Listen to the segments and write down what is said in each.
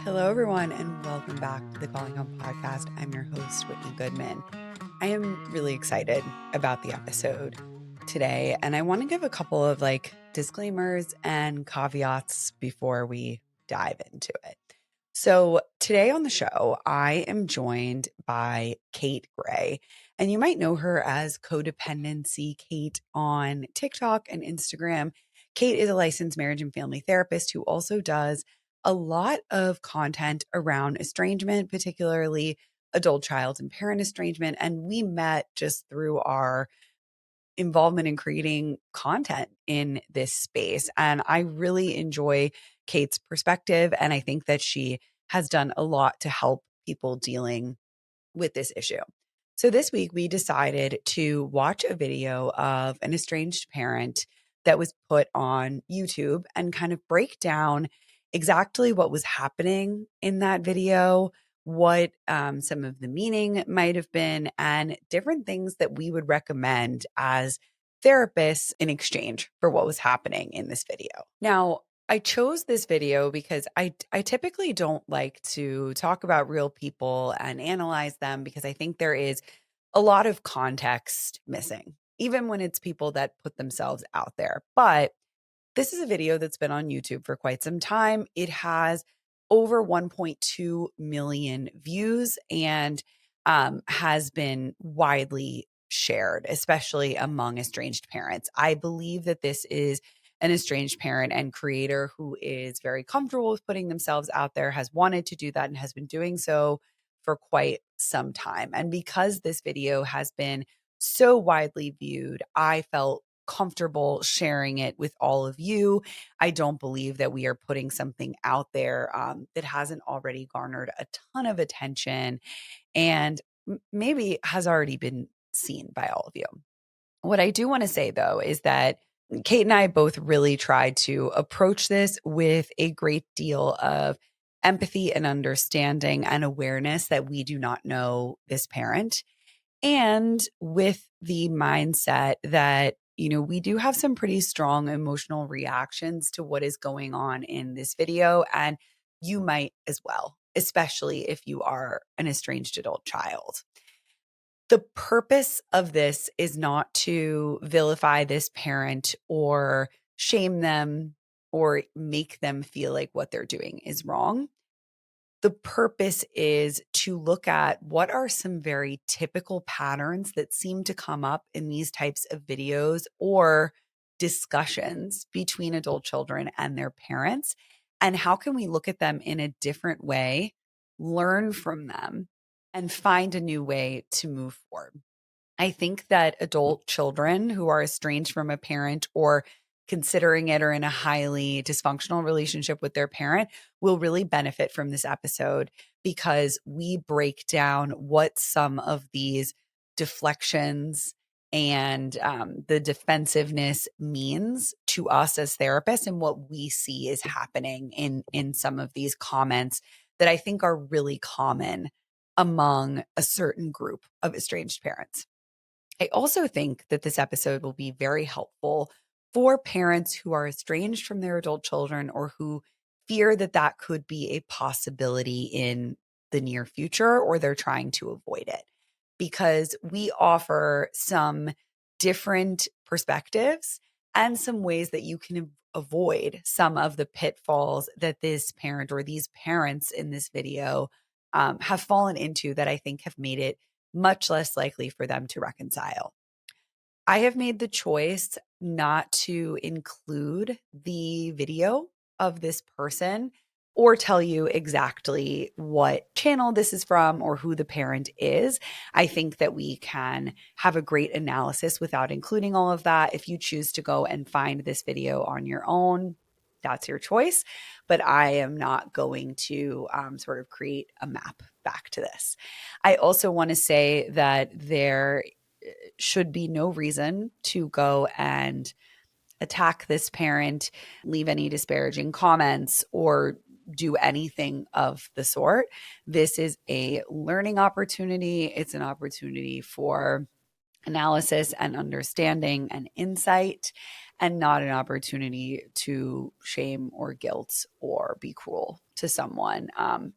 Hello, everyone, and welcome back to the Calling Home podcast. I'm your host, Whitney Goodman. I am really excited about the episode today, and I want to give a couple of disclaimers and caveats before we dive into it. So, today on the show, I am joined by Kate Gray, and you might know her as Codependency Kate on TikTok and Instagram. Kate is a licensed marriage and family therapist who also does a lot of content around estrangement, particularly adult child and parent estrangement. And we met just through our involvement in creating content in this space. And I really enjoy Kate's perspective. And I think that she has done a lot to help people dealing with this issue. So this week we decided to watch a video of an estranged parent that was put on YouTube and kind of break down exactly what was happening in that video, what some of the meaning might have been, and different things that we would recommend as therapists in exchange for what was happening in this video. Now, I chose this video because I typically don't like to talk about real people and analyze them because I think there is a lot of context missing, even when it's people that put themselves out there. But this is a video that's been on YouTube for quite some time. It has over 1.2 million views and has been widely shared, especially among estranged parents. I believe that this is an estranged parent and creator who is very comfortable with putting themselves out there, has wanted to do that, and has been doing so for quite some time. And because this video has been so widely viewed, I felt comfortable sharing it with all of you. I don't believe that we are putting something out there that hasn't already garnered a ton of attention and maybe has already been seen by all of you. What I do want to say, though, is that Kate and I both really tried to approach this with a great deal of empathy and understanding and awareness that we do not know this parent, and with the mindset that, we do have some pretty strong emotional reactions to what is going on in this video, and you might as well, especially if you are an estranged adult child. The purpose of this is not to vilify this parent or shame them or make them feel like what they're doing is wrong. The purpose is to look at what are some very typical patterns that seem to come up in these types of videos or discussions between adult children and their parents, and how can we look at them in a different way, learn from them, and find a new way to move forward. I think that adult children who are estranged from a parent or considering it or in a highly dysfunctional relationship with their parent will really benefit from this episode because we break down what some of these deflections and the defensiveness means to us as therapists and what we see is happening in some of these comments that I think are really common among a certain group of estranged parents. I also think that this episode will be very helpful for parents who are estranged from their adult children or who fear that that could be a possibility in the near future or they're trying to avoid it, because we offer some different perspectives and some ways that you can avoid some of the pitfalls that this parent or these parents in this video have fallen into that I think have made it much less likely for them to reconcile. I have made the choice not to include the video of this person or tell you exactly what channel this is from or who the parent is. I think that we can have a great analysis without including all of that. If you choose to go and find this video on your own, that's your choice. But I am not going to sort of create a map back to this. I also want to say that there should be no reason to go and attack this parent, leave any disparaging comments, or do anything of the sort. This is a learning opportunity. It's an opportunity for analysis and understanding and insight, and not an opportunity to shame or guilt or be cruel to someone,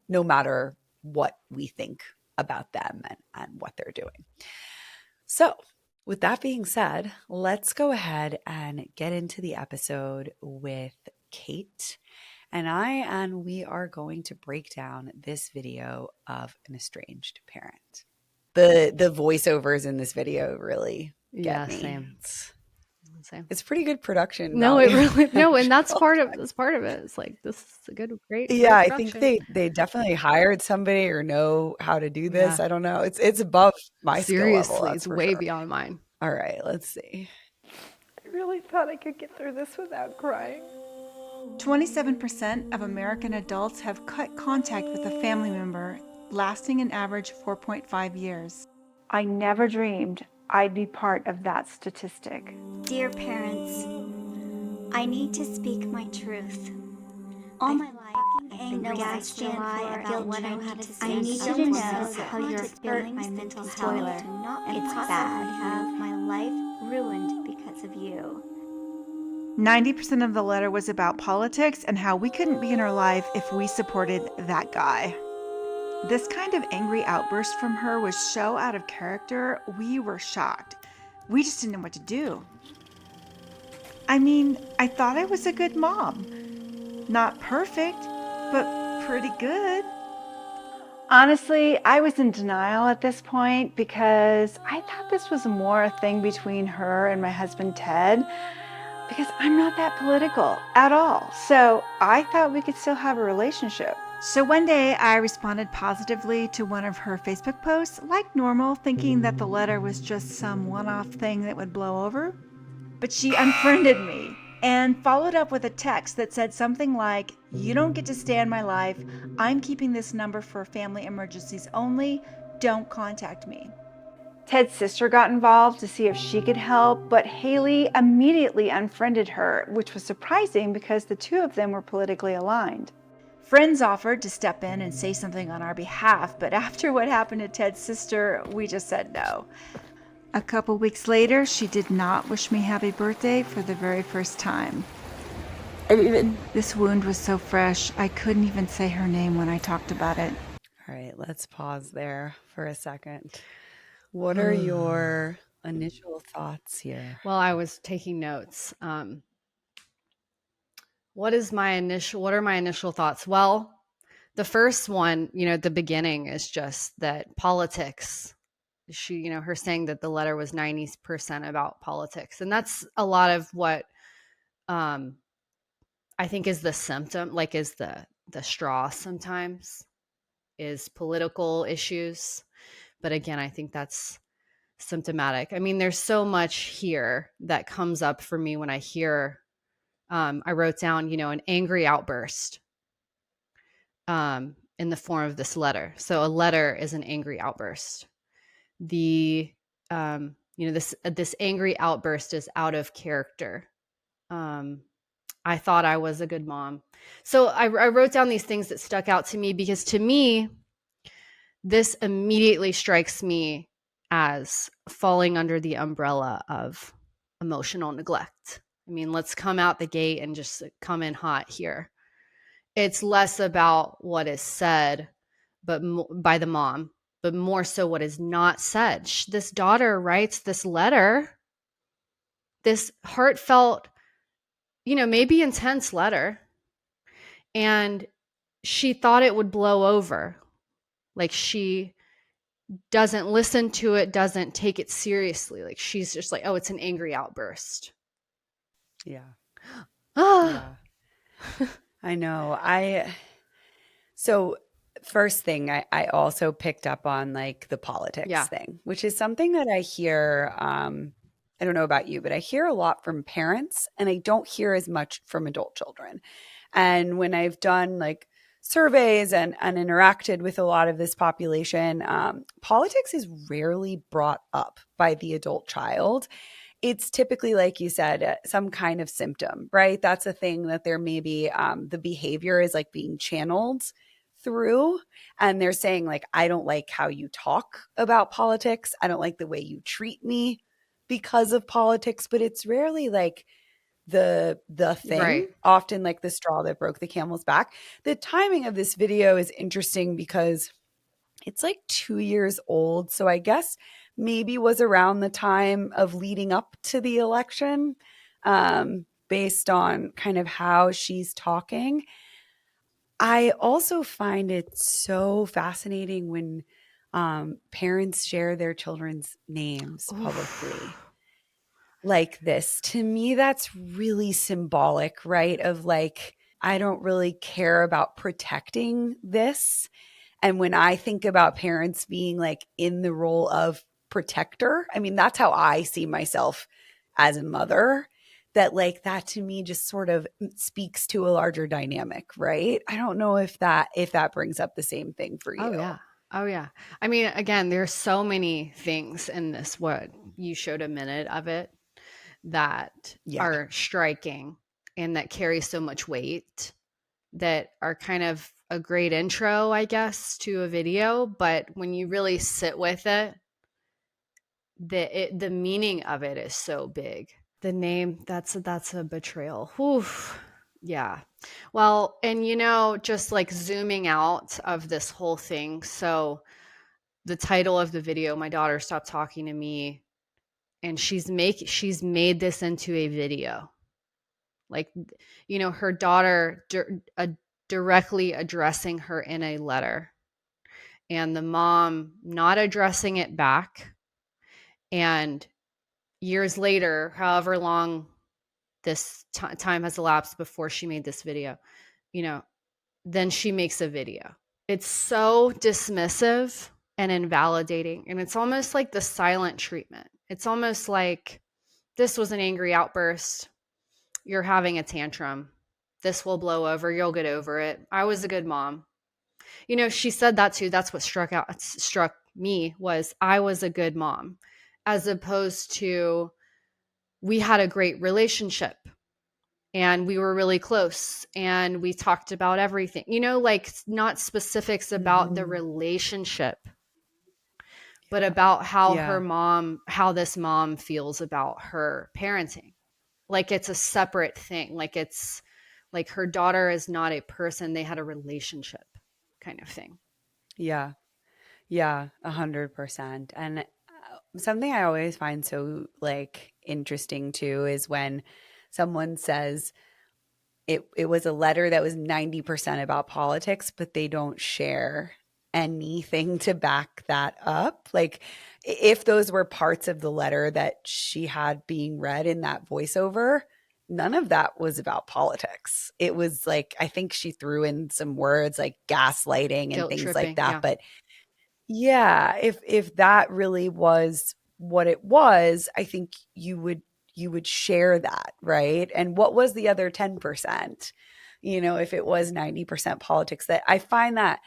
no matter what we think about them and what they're doing. So, with that being said, let's go ahead and get into the episode with Kate and we are going to break down this video of an estranged parent. The voiceovers in this video really get me. Same. It's pretty good production. No, it really no, and that's part of it. It's like, this is a great. Yeah, I think they definitely hired somebody or know how to do this. I don't know. It's above my skill level. It's way beyond mine. All right, let's see. I really thought I could get through this without crying. 27% of American adults have cut contact with a family member, lasting an average 4.5 years. I never dreamed I'd be part of that statistic. Dear parents, I need to speak my truth. All my life, I've been gasping for guilt trying to say. I need you to know how you're feeling my mental health. It's bad. I have my life ruined because of you. 90% of the letter was about politics and how we couldn't be in her life if we supported that guy. This kind of angry outburst from her was so out of character, we were shocked. We just didn't know what to do. I mean, I thought I was a good mom. Not perfect, but pretty good. Honestly, I was in denial at this point because I thought this was more a thing between her and my husband, Ted, because I'm not that political at all. So I thought we could still have a relationship. So one day I responded positively to one of her Facebook posts, like normal, thinking that the letter was just some one-off thing that would blow over. But she unfriended me and followed up with a text that said something like, "You don't get to stay in my life. I'm keeping this number for family emergencies only. Don't contact me." Ted's sister got involved to see if she could help, but Haley immediately unfriended her, which was surprising because the two of them were politically aligned. Friends offered to step in and say something on our behalf, but after what happened to Ted's sister, we just said no. A couple weeks later, she did not wish me happy birthday for the very first time. This wound was so fresh, I couldn't even say her name when I talked about it. All right, let's pause there for a second. What are your initial thoughts here? Well, I was taking notes. What are my initial thoughts? Well, the first one, at the beginning is just that politics. Her saying that the letter was 90% about politics. And that's a lot of what I think is the symptom, like is the straw sometimes, is political issues. But again, I think that's symptomatic. I mean, there's so much here that comes up for me when I hear, I wrote down, an angry outburst in the form of this letter. So a letter is an angry outburst. This angry outburst is out of character. I thought I was a good mom. So I wrote down these things that stuck out to me because to me, this immediately strikes me as falling under the umbrella of emotional neglect. I mean, let's come out the gate and just come in hot here. It's less about what is said by the mom, but more so what is not said. This daughter writes this letter, this heartfelt, maybe intense letter, and she thought it would blow over. Like she doesn't listen to it, doesn't take it seriously. Like she's just like, oh, it's an angry outburst. Yeah. Yeah. I know. So first thing, I also picked up on like the politics thing, which is something that I hear, I don't know about you, but I hear a lot from parents and I don't hear as much from adult children. And when I've done like surveys and interacted with a lot of this population, politics is rarely brought up by the adult child. It's typically, like you said, some kind of symptom, right? That's a thing that there may be, the behavior is like being channeled through, and they're saying like, I don't like how you talk about politics. I don't like the way you treat me because of politics, but it's rarely like the thing, Right. often like the straw that broke the camel's back. The timing of this video is interesting because it's like 2 years old. So I guess maybe was around the time of leading up to the election, based on kind of how she's talking. I also find it so fascinating when parents share their children's names publicly like this. To me, that's really symbolic, right? Of like, I don't really care about protecting this. And when I think about parents being like in the role of protector, I mean, that's how I see myself as a mother. That like that to me just sort of speaks to a larger dynamic, right? I don't know if that brings up the same thing for you. Oh yeah. Oh yeah. I mean, again, there's so many things in this. What you showed a minute of it that are striking and that carry so much weight, that are kind of a great intro, I guess, to a video. But when you really sit with it, the meaning of it is so big. The name, that's a betrayal. Oof. Yeah. Well, and just like zooming out of this whole thing. So the title of the video, My Daughter Stopped Talking to Me, and she's made this into a video. Like, her daughter directly addressing her in a letter, and the mom not addressing it back. And years later, however long this time has elapsed before she made this video, then she makes a video. It's so dismissive and invalidating. And it's almost like the silent treatment. It's almost like, this was an angry outburst. You're having a tantrum. This will blow over. You'll get over it. I was a good mom. She said that too. That's what struck me, was I was a good mom, as opposed to we had a great relationship and we were really close and we talked about everything, like not specifics about the relationship, but about how how this mom feels about her parenting. Like it's a separate thing. Like it's like her daughter is not a person. They had a relationship kind of thing. Yeah. Yeah. 100%. And something I always find so like interesting too is when someone says it was a letter that was 90% about politics, but they don't share anything to back that up. Like if those were parts of the letter that she had being read in that voiceover, none of that was about politics. It was like, I think she threw in some words like gaslighting and things like that. Yeah. But yeah, if that really was what it was, I think you would share that, right? And what was the other 10%? If it was 90% politics, that I find that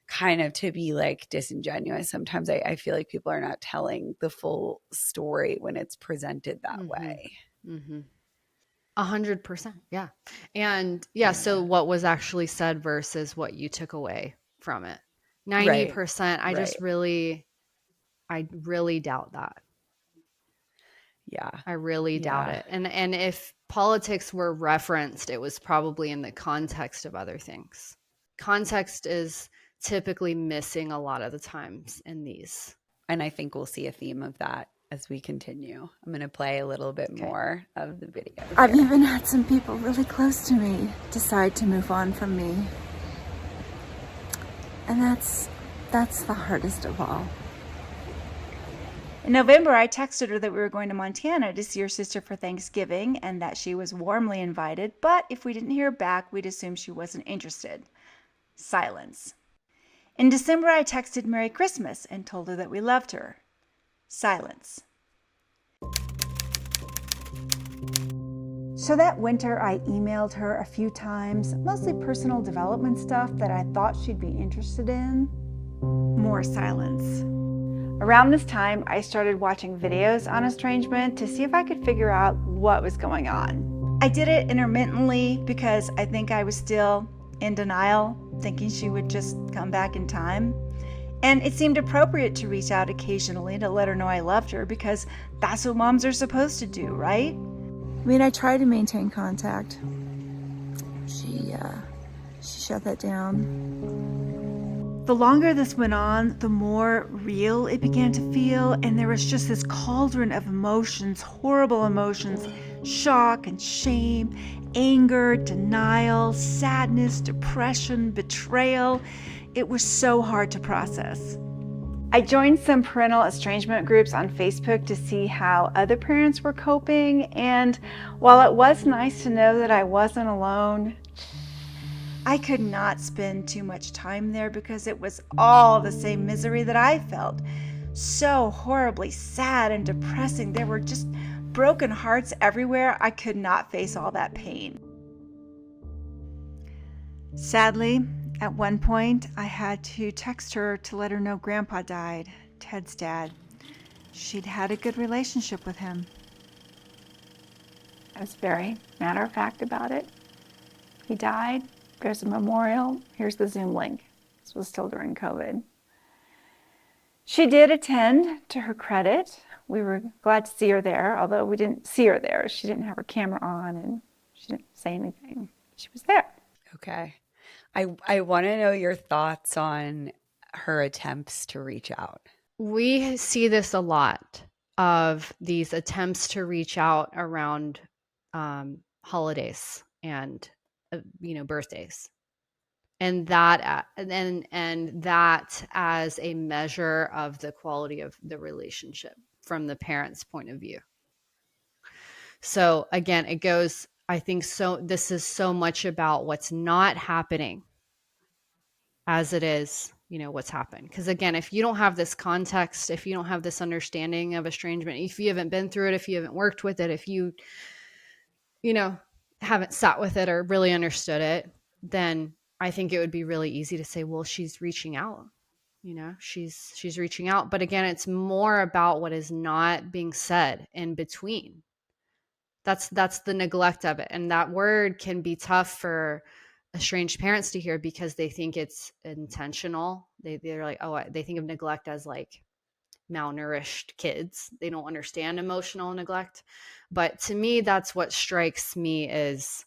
kind of to be like disingenuous. Sometimes I feel like people are not telling the full story when it's presented that way. 100%. Yeah. And so what was actually said versus what you took away from it. 90%. I really doubt that. Yeah. I really doubt it. And if politics were referenced, it was probably in the context of other things. Context is typically missing a lot of the times in these. And I think we'll see a theme of that as we continue. I'm going to play a little bit more of the video. I've even had some people really close to me decide to move on from me. And that's the hardest of all. In November, I texted her that we were going to Montana to see her sister for Thanksgiving and that she was warmly invited, but if we didn't hear back, we'd assume she wasn't interested. Silence. In December, I texted Merry Christmas and told her that we loved her. Silence. So that winter, I emailed her a few times, mostly personal development stuff that I thought she'd be interested in. More silence. Around this time, I started watching videos on estrangement to see if I could figure out what was going on. I did it intermittently because I think I was still in denial thinking she would just come back in time. And it seemed appropriate to reach out occasionally to let her know I loved her, because that's what moms are supposed to do, right? I mean, I tried to maintain contact. She shut that down. The longer this went on, the more real it began to feel, and there was just this cauldron of emotions, horrible emotions, shock and shame, anger, denial, sadness, depression, betrayal. It was so hard to process. I joined some parental estrangement groups on Facebook to see how other parents were coping, and while it was nice to know that I wasn't alone, I could not spend too much time there because it was all the same misery that I felt. So horribly sad and depressing. There were just broken hearts everywhere. I could not face all that pain. Sadly, at one point, I had to text her to let her know Grandpa died, Ted's dad. She'd had a good relationship with him. I was very matter of fact about it. He died. There's a memorial. Here's the Zoom link. This was still during COVID. She did attend, to her credit. We were glad to see her there, although we didn't see her there. She didn't have her camera on and she didn't say anything. She was there. Okay. I want to know your thoughts on her attempts to reach out. We see this a lot, of these attempts to reach out around holidays and birthdays, and that and that as a measure of the quality of the relationship from the parent's point of view. So again, it goes, I think, so this is so much about what's not happening as it is, what's happened. Because again, if you don't have this context, if you don't have this understanding of estrangement, if you haven't been through it, if you haven't worked with it, if you haven't sat with it or really understood it, then I think it would be really easy to say, well, she's reaching out, she's reaching out. But again, it's more about what is not being said in between. That's the neglect of it. And that word can be tough for estranged parents to hear because they think it's intentional. They're like, they think of neglect as like malnourished kids. They don't understand emotional neglect. But to me, that's what strikes me is,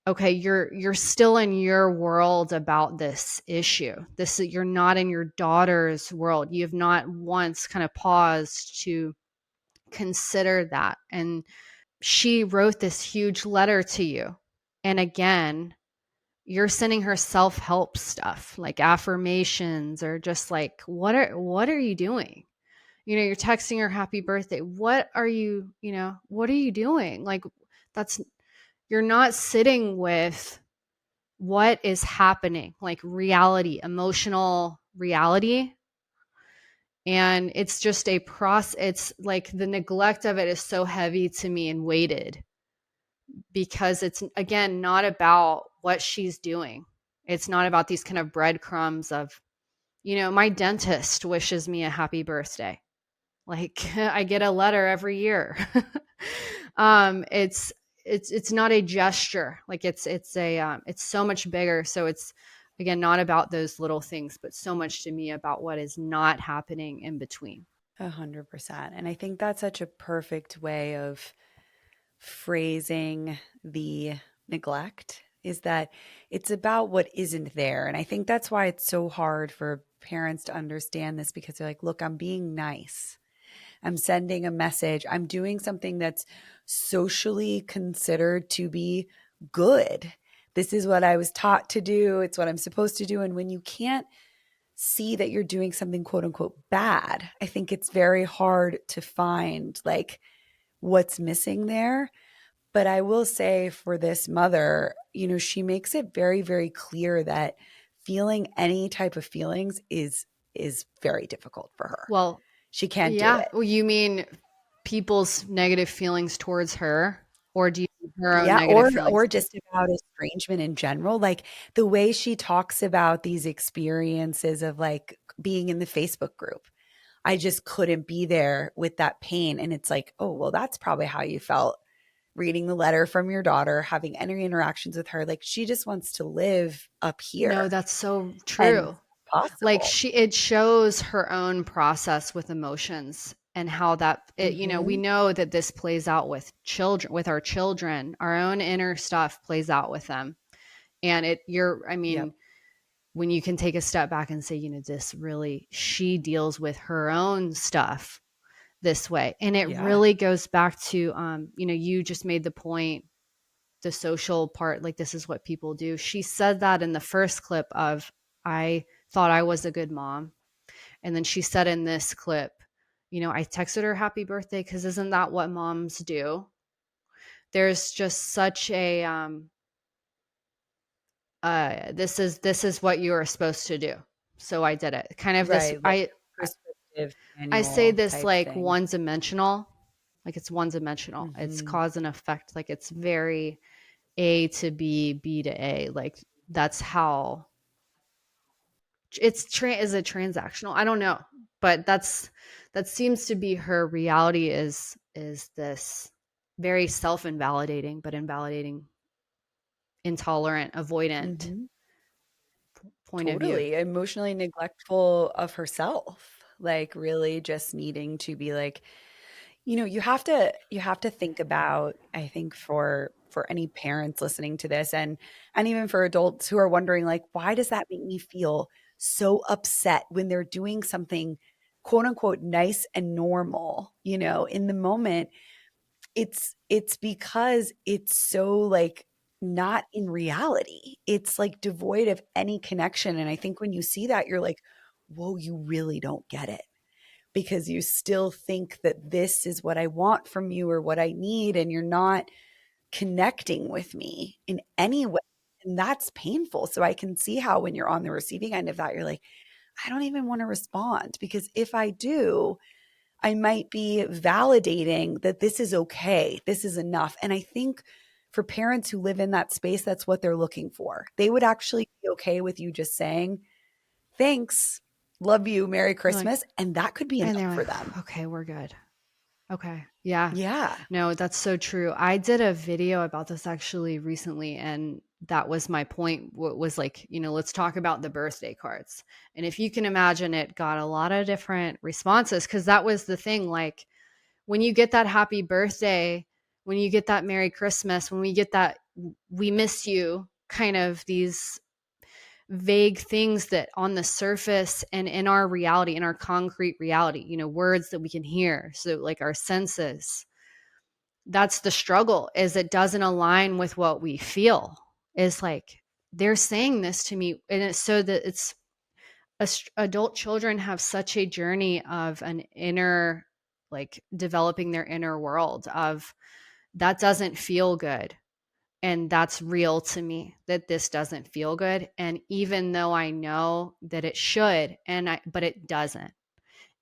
okay, you're still in your world about this issue. You're not in your daughter's world. You have not once kind of paused to consider that. And she wrote this huge letter to you. And again, you're sending her self-help stuff like affirmations, or just like, what are you doing? You're texting her happy birthday. What are you doing? Like, you're not sitting with what is happening, like reality, emotional reality. And it's just a process. It's like the neglect of it is so heavy to me and weighted, because it's, again, not about what she's doing. It's not about these kind of breadcrumbs of, my dentist wishes me a happy birthday. Like, I get a letter every year. It's not a gesture. Like it's so much bigger. So it's, again, not about those little things, but so much to me about what is not happening in between. 100%. And I think that's such a perfect way of phrasing the neglect, is that it's about what isn't there. And I think that's why it's so hard for parents to understand this, because they're like, look, I'm being nice. I'm sending a message. I'm doing something that's socially considered to be good. This is what I was taught to do. It's what I'm supposed to do. And when you can't see that you're doing something quote unquote bad, I think it's very hard to find like what's missing there. But I will say for this mother, she makes it very, very clear that feeling any type of feelings is very difficult for her. Well, she can't do it. Well, you mean people's negative feelings towards her, or do you mean her own negative feelings? Or just about estrangement in general? Like the way she talks about these experiences of like being in the Facebook group. I just couldn't be there with that pain. And it's like, oh, well, that's probably how you felt reading the letter from your daughter, having any interactions with her. Like she just wants to live up here. No, that's so And true. possible. Like it shows her own process with emotions and how that we know that this plays out with children, with our children. Our own inner stuff plays out with them. And when you can take a step back and say, this really, she deals with her own stuff this way. And it really goes back to, you just made the point, the social part, like this is what people do. She said that in the first clip of, I thought I was a good mom. And then she said in this clip, I texted her happy birthday because isn't that what moms do? There's just such a, this is what you are supposed to do. So I did it. Kind of this, I say this like one-dimensional, like it's one-dimensional. It's cause and effect. Like it's very A to B, B to A. Like that's how is it transactional? I don't know, but that seems to be her reality is this very self-invalidating, but invalidating, intolerant, avoidant point of view. Emotionally neglectful of herself, like really just needing to be like, you have to think about, I think for any parents listening to this and even for adults who are wondering like, why does that make me feel so upset when they're doing something quote unquote nice and normal, in the moment. It's because it's so like not in reality. It's like devoid of any connection. And I think when you see that, you're like, whoa, you really don't get it, because you still think that this is what I want from you or what I need. And you're not connecting with me in any way. And that's painful. So I can see how when you're on the receiving end of that, you're like, I don't even want to respond, because if I do, I might be validating that this is okay. This is enough. And I think for parents who live in that space, that's what they're looking for. They would actually be okay with you just saying, thanks, love you, Merry Christmas. And that could be enough for them. Okay, we're good. Okay. Yeah. Yeah. No, that's so true. I did a video about this actually recently, and that was my point. Was like, let's talk about the birthday cards. And if you can imagine, it got a lot of different responses, because that was the thing. Like when you get that happy birthday, when you get that Merry Christmas, when we get that we miss you, kind of these vague things that on the surface and in our reality, in our concrete reality, words that we can hear. So like our senses, that's the struggle, is it doesn't align with what we feel. Is like, they're saying this to me. And it's so that it's adult children have such a journey of an inner, like developing their inner world of that doesn't feel good. And that's real to me, that this doesn't feel good. And even though I know that it should, but it doesn't.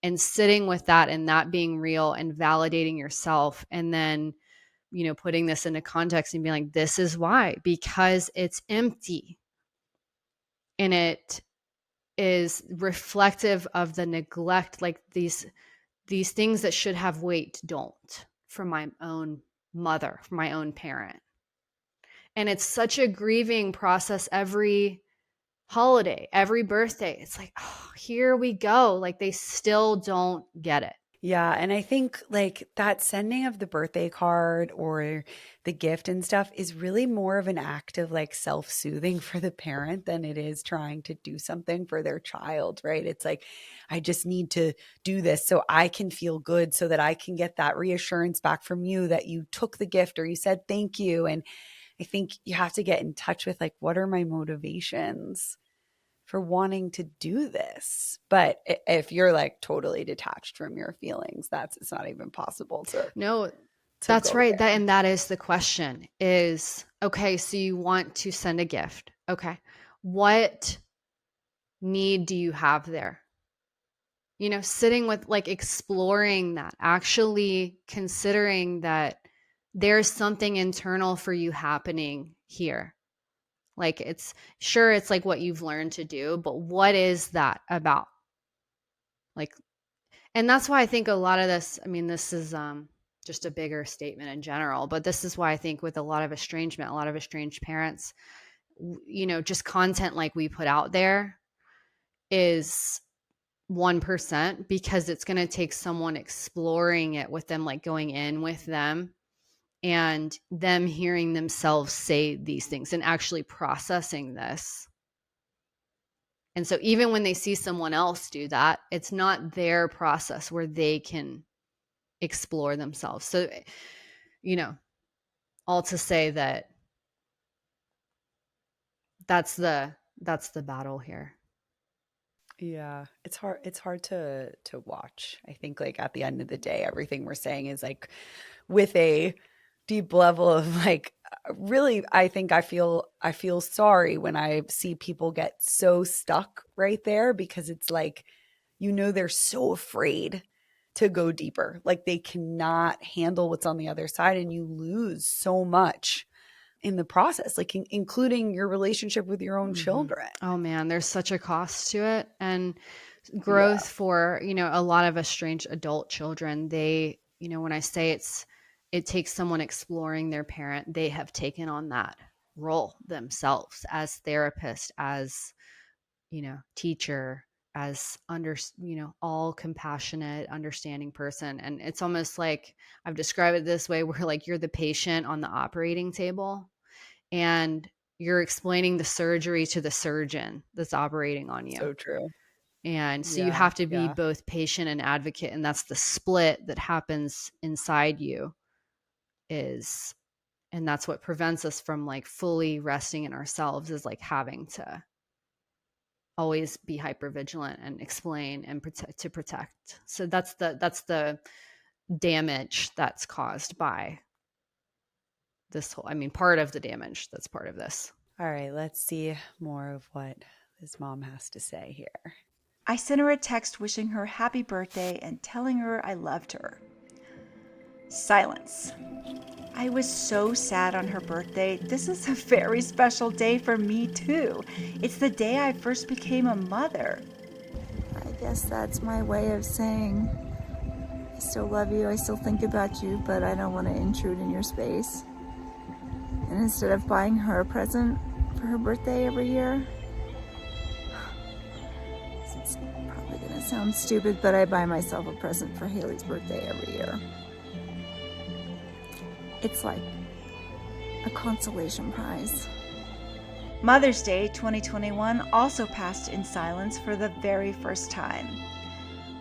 And sitting with that and that being real and validating yourself, and then, putting this into context and being like, this is why, because it's empty. And it is reflective of the neglect, like these things that should have weight don't, from my own mother, from my own parent. And it's such a grieving process every holiday, every birthday. It's like, oh, here we go. Like they still don't get it. Yeah. And I think like that sending of the birthday card or the gift and stuff is really more of an act of like self-soothing for the parent than it is trying to do something for their child, right? It's like, I just need to do this so I can feel good, so that I can get that reassurance back from you that you took the gift or you said thank you. And I think you have to get in touch with like, what are my motivations for wanting to do this? But if you're like totally detached from your feelings, it's not even possible to. No, that's right. That is the question is, okay, so you want to send a gift. Okay. What need do you have there? Sitting with like exploring that, actually considering that there's something internal for you happening here. Like it's like what you've learned to do, but what is that about? Like, and that's why I think a lot of this, this is just a bigger statement in general. But this is why I think with a lot of estrangement, a lot of estranged parents, just content like we put out there is 1%, because it's going to take someone exploring it with them, like going in with them and them hearing themselves say these things and actually processing this. And so even when they see someone else do that, it's not their process where they can explore themselves. So, all to say that that's the battle here. Yeah, it's hard to watch. I think like at the end of the day, everything we're saying is like with a deep level of like, really, I think I feel sorry when I see people get so stuck right there, because it's like, they're so afraid to go deeper. Like they cannot handle what's on the other side, and you lose so much in the process, like including your relationship with your own children. Oh man, there's such a cost to it. And growth for, a lot of estranged adult children, they, when I say it takes someone exploring their parent, they have taken on that role themselves as therapist, as, teacher, as all compassionate, understanding person. And it's almost like I've described it this way, where like you're the patient on the operating table and you're explaining the surgery to the surgeon that's operating on you. So true. And so you have to be both patient and advocate. And that's the split that happens inside you and that's what prevents us from like fully resting in ourselves, is like having to always be hyper vigilant and explain and protect. So that's the damage that's caused by this whole, part of the damage that's part of this. All right, let's see more of what this mom has to say here. I sent her a text wishing her happy birthday and telling her I loved her. Silence. I was so sad on her birthday. This is a very special day for me too. It's the day I first became a mother. I guess that's my way of saying I still love you, I still think about you, but I don't want to intrude in your space. And instead of buying her a present for her birthday every year, it's probably going to sound stupid, but I buy myself a present for Haley's birthday every year. It's like a consolation prize. Mother's Day 2021 also passed in silence for the very first time.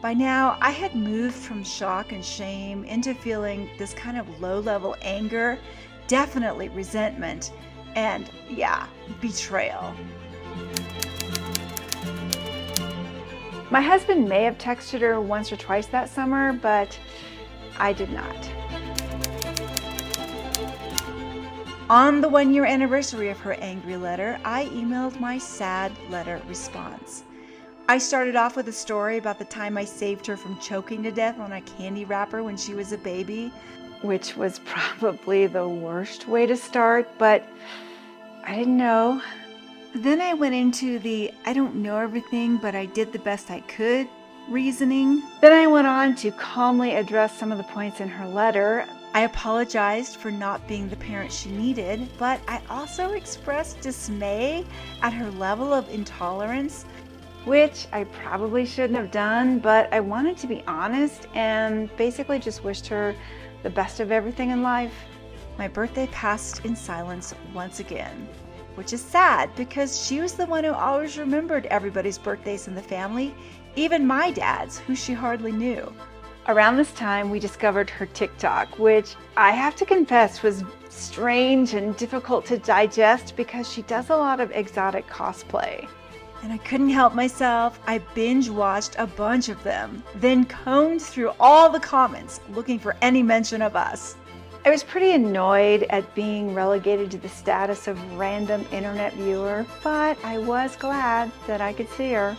By now, I had moved from shock and shame into feeling this kind of low-level anger, definitely resentment, and betrayal. My husband may have texted her once or twice that summer, but I did not. On the 1-year anniversary of her angry letter, I emailed my sad letter response. I started off with a story about the time I saved her from choking to death on a candy wrapper when she was a baby, which was probably the worst way to start, but I didn't know. Then I went into the I don't know everything, but I did the best I could reasoning. Then I went on to calmly address some of the points in her letter. I apologized for not being the parent she needed, but I also expressed dismay at her level of intolerance, which I probably shouldn't have done, but I wanted to be honest and basically just wished her the best of everything in life. My birthday passed in silence once again, which is sad because she was the one who always remembered everybody's birthdays in the family, even my dad's, who she hardly knew. Around this time, we discovered her TikTok, which I have to confess was strange and difficult to digest because she does a lot of exotic cosplay. And I couldn't help myself. I binge watched a bunch of them, then combed through all the comments looking for any mention of us. I was pretty annoyed at being relegated to the status of random internet viewer, but I was glad that I could see her.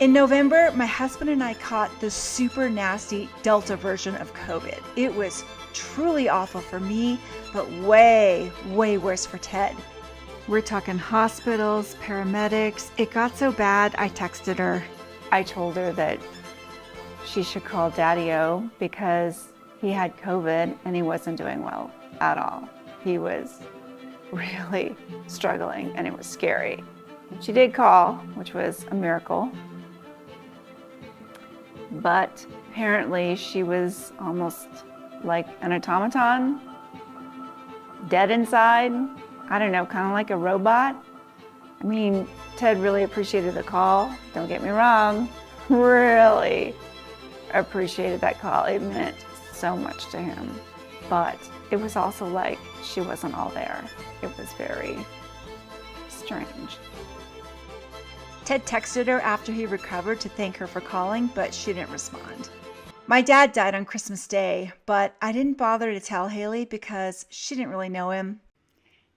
In November, my husband and I caught the super nasty Delta version of COVID. It was truly awful for me, but way, way worse for Ted. We're talking hospitals, paramedics. It got so bad, I texted her. I told her that she should call Daddy-O because he had COVID and he wasn't doing well at all. He was really struggling and it was scary. She did call, which was a miracle. But apparently she was almost like an automaton, dead inside. I don't know, kind of like a robot. I mean, Ted really appreciated the call. Don't get me wrong, really appreciated that call. It meant so much to him. But it was also like she wasn't all there. It was very strange. Ted texted her after he recovered to thank her for calling, but she didn't respond. My dad died on Christmas Day, but I didn't bother to tell Haley because she didn't really know him.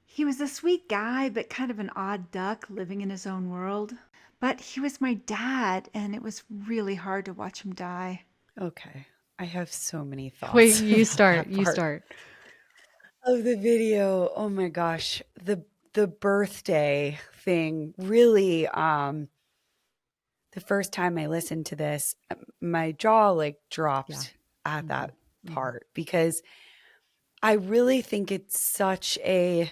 He was a sweet guy, but kind of an odd duck living in his own world. But he was my dad, and it was really hard to watch him die. Okay. I have so many thoughts. Wait, you about start. that You part start. of the video. Oh my gosh. The birthday thing really, the first time I listened to this, my jaw like dropped at that part because I really think it's such a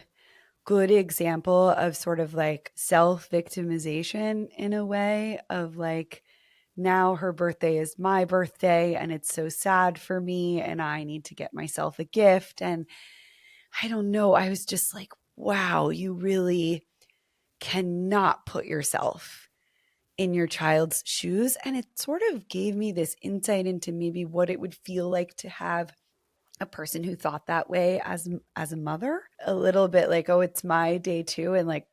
good example of sort of like self-victimization in a way of like, now her birthday is my birthday and it's so sad for me and I need to get myself a gift. And I don't know, I was just like, wow, you really cannot put yourself in your child's shoes. And it sort of gave me this insight into maybe what it would feel like to have a person who thought that way as a mother, a little bit like, oh, it's my day too. And like,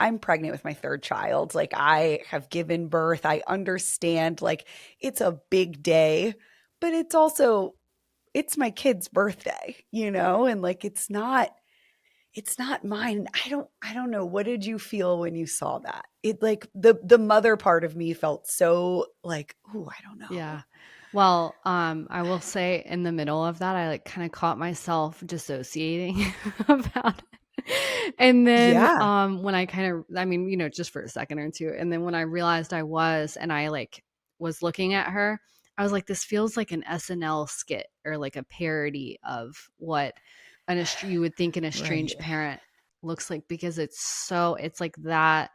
I'm pregnant with my third child. Like I have given birth. I understand like it's a big day, but it's also, it's my kid's birthday, you know? And like, it's not mine. I don't know. What did you feel when you saw that? It like the mother part of me felt so like, oh, I don't know. Yeah. Well, I will say in the middle of that, I like kind of caught myself dissociating about it. And then when I kind of, I mean, you know, just for a second or two. And then when I realized I was, and I like was looking at her, I was like, this feels like an SNL skit or like a parody of what you would think an estranged parent looks like, because it's like that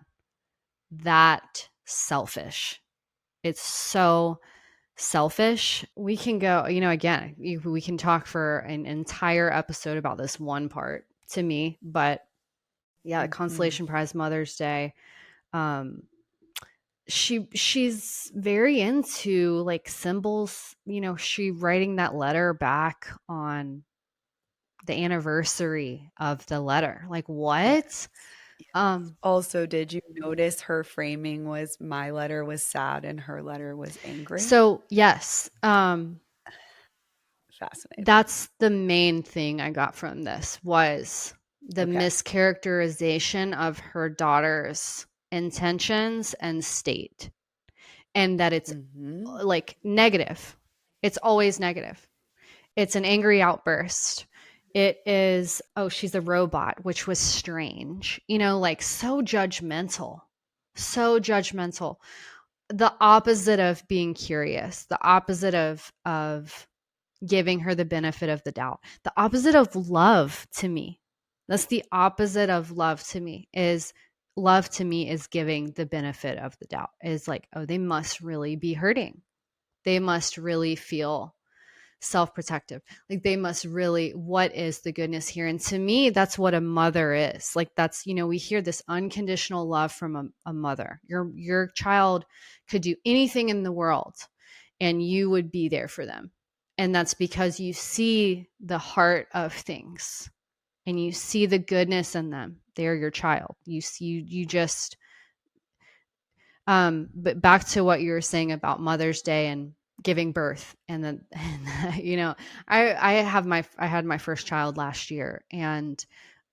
selfish. It's so selfish. We can go, you know, again, we can talk for an entire episode about this one part to me, but yeah, Consolation Prize Mother's Day. She's very into like symbols, you know, she writing that letter back on the anniversary of the letter. Like what? Also, did you notice her framing was my letter was sad and her letter was angry? So yes. Fascinating. That's the main thing I got from this was the mischaracterization of her daughter's intentions and state, and that it's like negative. It's always negative. It's an angry outburst. It is, oh, she's a robot, which was strange, you know, like so judgmental. The opposite of being curious, the opposite of giving her the benefit of the doubt, the opposite of love to me. That's the opposite of love to me is giving the benefit of the doubt, is like, oh, they must really be hurting. They must really feel self-protective. Like they must really, what is the goodness here? And to me, that's what a mother is. Like that's, you know, we hear this unconditional love from a mother. Your child could do anything in the world and you would be there for them. And that's because you see the heart of things and you see the goodness in them. They're your child. You just, but back to what you were saying about Mother's Day and giving birth. And then, you know, I had my first child last year, and,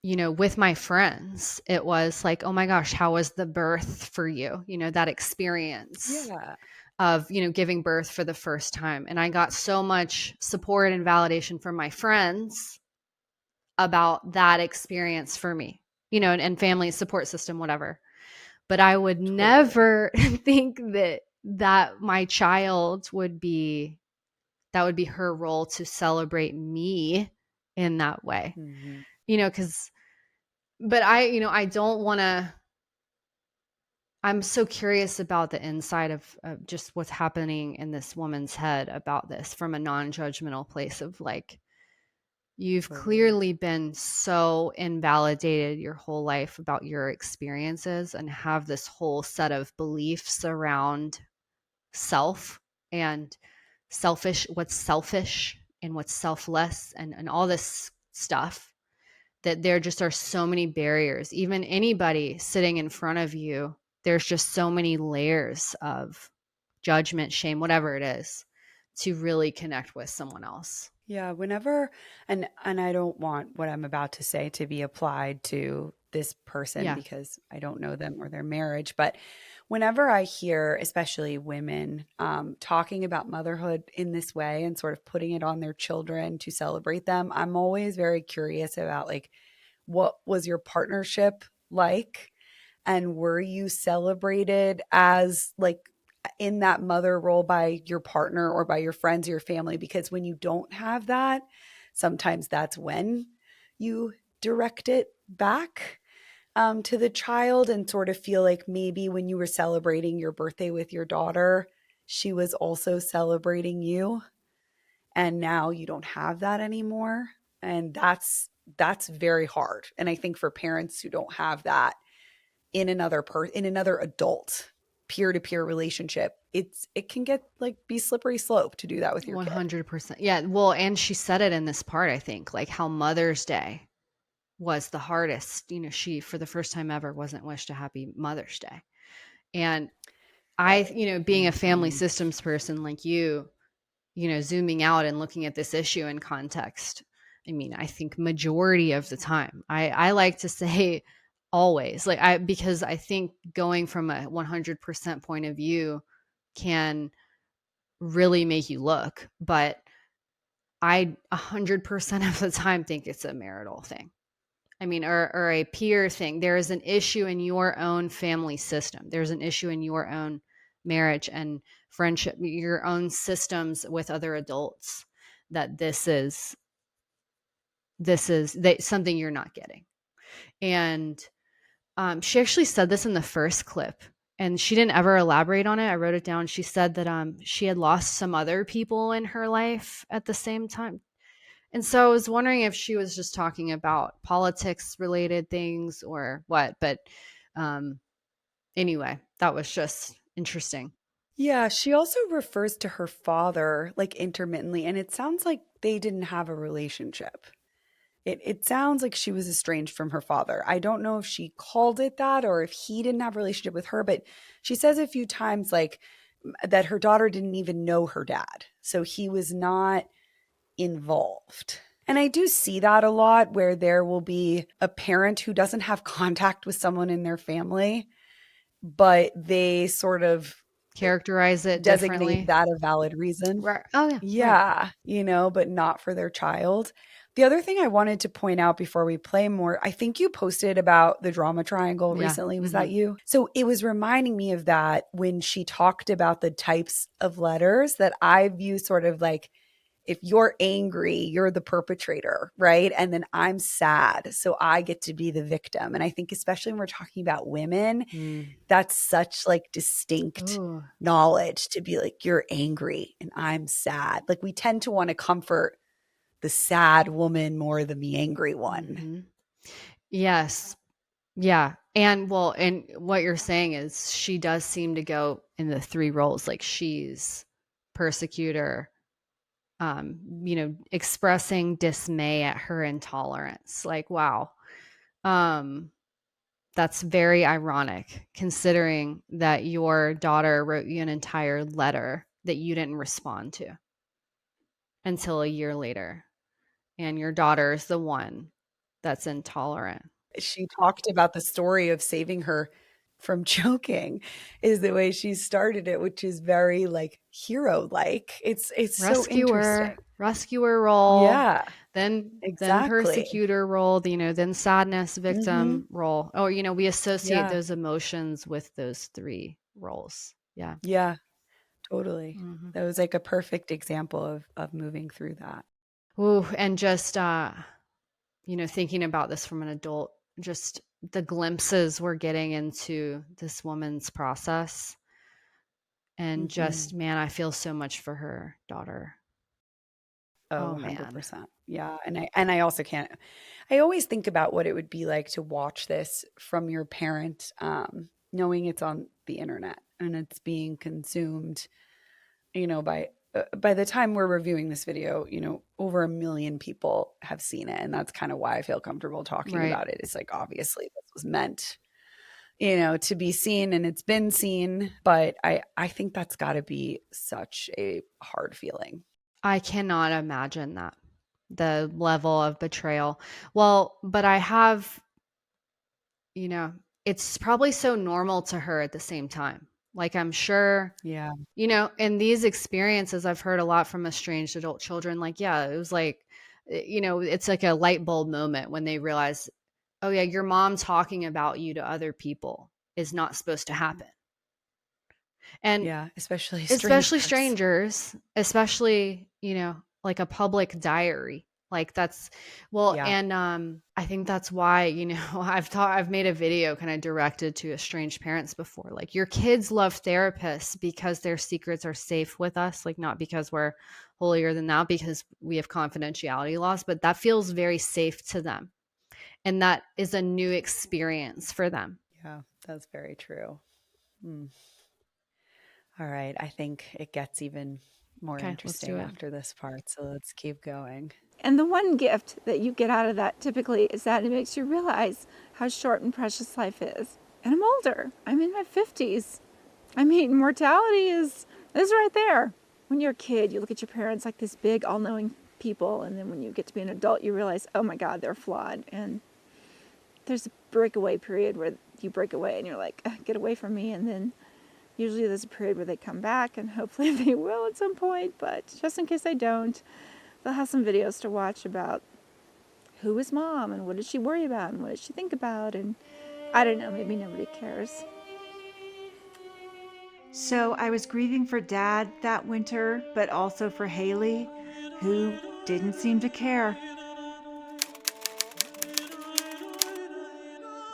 you know, with my friends, it was like, oh my gosh, how was the birth for you? You know, that experience. Yeah. Of, you know, giving birth for the first time. And I got so much support and validation from my friends about that experience for me, you know, and family support system, whatever. But I would never think that my child would be that would be her role to celebrate me in that way. Mhm. But I don't want to, I'm so curious about the inside of just what's happening in this woman's head about this from a non-judgmental place of like, you've Totally. clearly been so invalidated your whole life about your experiences and have this whole set of beliefs around self and what's selfish and what's selfless and all this stuff, that there just are so many barriers. Even anybody sitting in front of you, there's just so many layers of judgment, shame, whatever it is, to really connect with someone else. Yeah, whenever, and I don't want what I'm about to say to be applied to this person because I don't know them or their marriage, but whenever I hear, especially women, talking about motherhood in this way and sort of putting it on their children to celebrate them, I'm always very curious about like, what was your partnership like? And were you celebrated as like in that mother role by your partner or by your friends or your family? Because when you don't have that, sometimes that's when you direct it back to the child and sort of feel like maybe when you were celebrating your birthday with your daughter, she was also celebrating you. And now you don't have that anymore. And that's very hard. And I think for parents who don't have that in another adult peer-to-peer relationship, it can get like be slippery slope to do that with your 100%. Kid. Yeah. Well, and she said it in this part, I think, like how Mother's Day was the hardest. She, for the first time ever, wasn't wished a happy Mother's Day. And I, being a family systems person like you, zooming out and looking at this issue in context, I mean, I think majority of the time, I like to say always, because I think going from a 100% point of view can really make you look, but I 100% of the time think it's a marital thing. I mean, or a peer thing. There is an issue in your own family system. There's an issue in your own marriage and friendship, your own systems with other adults, that this is something you're not getting. And she actually said this in the first clip, and she didn't ever elaborate on it. I wrote it down. She said that she had lost some other people in her life at the same time. And so I was wondering if she was just talking about politics related things or what. But anyway, that was just interesting. Yeah, she also refers to her father like intermittently, and it sounds like they didn't have a relationship. It sounds like she was estranged from her father. I don't know if she called it that or if he didn't have a relationship with her, but she says a few times like that her daughter didn't even know her dad. So he was not involved. And I do see that a lot where there will be a parent who doesn't have contact with someone in their family, but they sort of characterize it designate differently. That a valid reason. Right. Oh, yeah. Yeah. Right. But not for their child. The other thing I wanted to point out before we play more, I think you posted about the drama triangle recently. Was that you? So it was reminding me of that when she talked about the types of letters that I view sort of like, if you're angry, you're the perpetrator, right? And then I'm sad, so I get to be the victim. And I think especially when we're talking about women, that's such like distinct knowledge to be like, you're angry and I'm sad. Like we tend to want to comfort the sad woman more than the angry one. Mm-hmm. Yes. Yeah. And what you're saying is she does seem to go in the three roles. Like she's persecutor, expressing dismay at her intolerance. Like, wow. That's very ironic considering that your daughter wrote you an entire letter that you didn't respond to until a year later. And your daughter is the one that's intolerant. She talked about the story of saving her from choking is the way she started it, which is very like hero-like. It's so interesting. Rescuer role. Yeah. Then Exactly. persecutor role, then sadness victim role. Oh, we associate those emotions with those three roles. Yeah. Yeah. Totally. Mhm. That was like a perfect example of moving through that. Ooh, and just thinking about this from an adult, just the glimpses we're getting into this woman's process, and just, man, I feel so much for her daughter. Oh, Oh, man. 100%. Yeah. And I also can't, I always think about what it would be like to watch this from your parent, knowing it's on the internet and it's being consumed, by the time we're reviewing this video, over 1 million people have seen it. And that's kind of why I feel comfortable talking Right. about it. It's like, obviously this was meant, to be seen, and it's been seen, but I think that's gotta be such a hard feeling. I cannot imagine that, the level of betrayal. Well, but I have, it's probably so normal to her at the same time. Like, I'm sure, Yeah. in these experiences, I've heard a lot from estranged adult children. Like, yeah, it was like, it's like a light bulb moment when they realize, oh yeah, your mom talking about you to other people is not supposed to happen. And Yeah, especially strangers, especially, like a public diary. Like, that's, well, Yeah. and I think that's why, I've made a video kind of directed to estranged parents before. Like, your kids love therapists because their secrets are safe with us, like, not because we're holier than thou, because we have confidentiality laws, but that feels very safe to them. And that is a new experience for them. Yeah, that's very true. All right, I think it gets even more Okay, let's interesting do it. after this part, so let's keep going. And the one gift that you get out of that typically is that it makes you realize how short and precious life is. And I'm older. I'm in my 50s. I mean, mortality is right there. When you're a kid, you look at your parents like this big, all-knowing people, and then when you get to be an adult, you realize, oh my God, they're flawed. And there's a breakaway period where you break away and you're like, get away from me. And then usually there's a period where they come back, and hopefully they will at some point, but just in case they don't, they'll have some videos to watch about who is mom and what did she worry about and what did she think about, and I don't know, maybe nobody cares. So I was grieving for Dad that winter, but also for Haley, who didn't seem to care.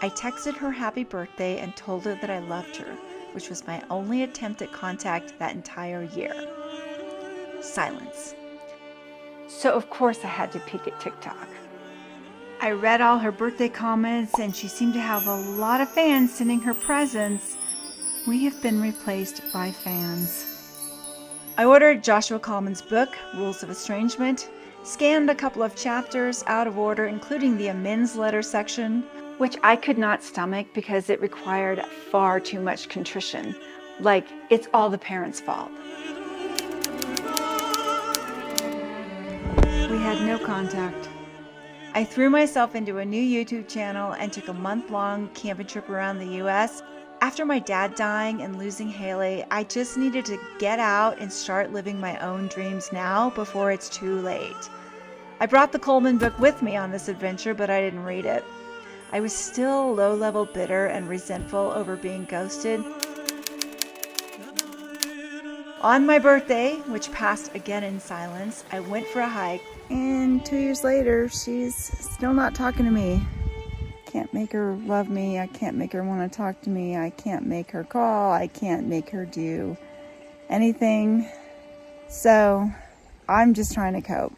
I texted her happy birthday and told her that I loved her, which was my only attempt at contact that entire year. Silence. So of course I had to peek at TikTok. I read all her birthday comments, and she seemed to have a lot of fans sending her presents. We have been replaced by fans. I ordered Joshua Coleman's book, Rules of Estrangement, scanned a couple of chapters out of order, including the amends letter section, Which I could not stomach because it required far too much contrition. Like, it's all the parents' fault. We had no contact. I threw myself into a new YouTube channel and took a month-long camping trip around the US. After my dad dying and losing Haley, I just needed to get out and start living my own dreams now before it's too late. I brought the Coleman book with me on this adventure, but I didn't read it. I was still low-level bitter and resentful over being ghosted. On my birthday, which passed again in silence, I went for a hike. And 2 years later, she's still not talking to me. Can't make her love me. I can't make her want to talk to me. I can't make her call. I can't make her do anything. So I'm just trying to cope.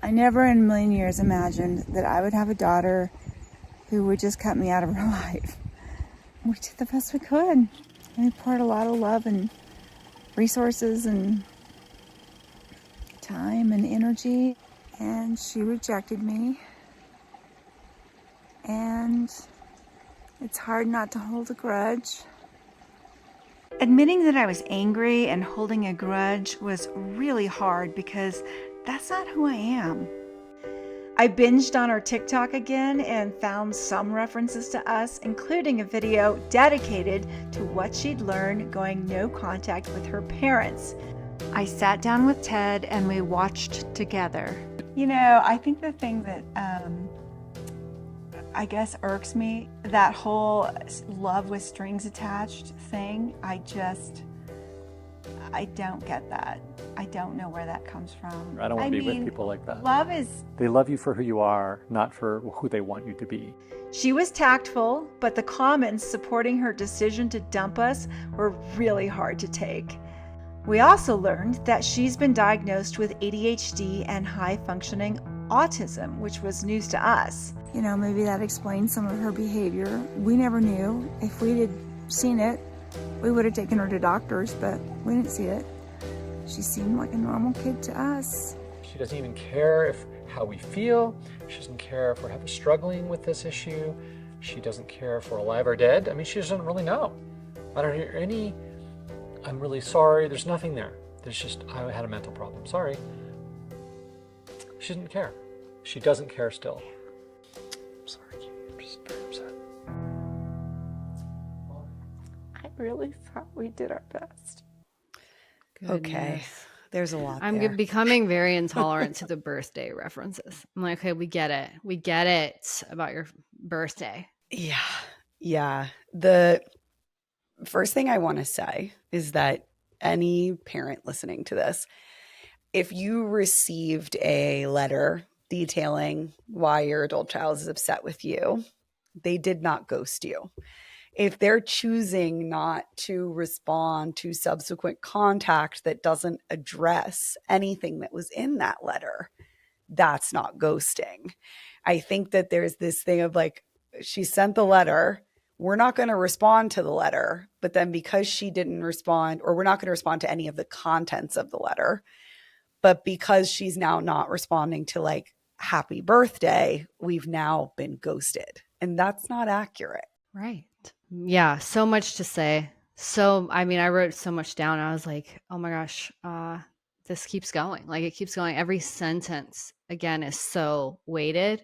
I never in a million years imagined that I would have a daughter who would just cut me out of her life. We did the best we could. And we poured a lot of love and resources and time and energy. And she rejected me. And it's hard not to hold a grudge. Admitting that I was angry and holding a grudge was really hard because that's not who I am. I binged on her TikTok again and found some references to us, including a video dedicated to what she'd learned going no contact with her parents. I sat down with Ted and we watched together. You know, I think the thing that I guess irks me, that whole love with strings attached thing, I don't get that. I don't know where that comes from. I don't want to be with people like that. Love is... They love you for who you are, not for who they want you to be. She was tactful, but the comments supporting her decision to dump us were really hard to take. We also learned that she's been diagnosed with ADHD and high-functioning autism, which was news to us. You know, maybe that explains some of her behavior. We never knew. If we had seen it, we would have taken her to doctors, but we didn't see it. She seemed like a normal kid to us. She doesn't even care how we feel. She doesn't care if we're struggling with this issue. She doesn't care if we're alive or dead. I mean, she doesn't really know. I don't hear any, I'm really sorry. There's nothing there. There's just, I had a mental problem. Sorry. She didn't care. She doesn't care still. I'm sorry, Katie. I'm just very upset. I really thought we did our best. Okay. Goodness. There's a lot I'm there. becoming very intolerant to the birthday references. I'm like, okay, we get it. We get it about your birthday. Yeah. Yeah. The first thing I want to say is that any parent listening to this, if you received a letter detailing why your adult child is upset with you, they did not ghost you. If they're choosing not to respond to subsequent contact that doesn't address anything that was in that letter, that's not ghosting. I think that there's this thing of like, she sent the letter, we're not going to respond to the letter, but then because she didn't respond, or we're not going to respond to any of the contents of the letter, but because she's now not responding to like, happy birthday, we've now been ghosted. And that's not accurate. Right. Yeah. So much to say. So, I mean, I wrote so much down. I was like, oh my gosh, this keeps going. Like it keeps going. Every sentence, again, is so weighted.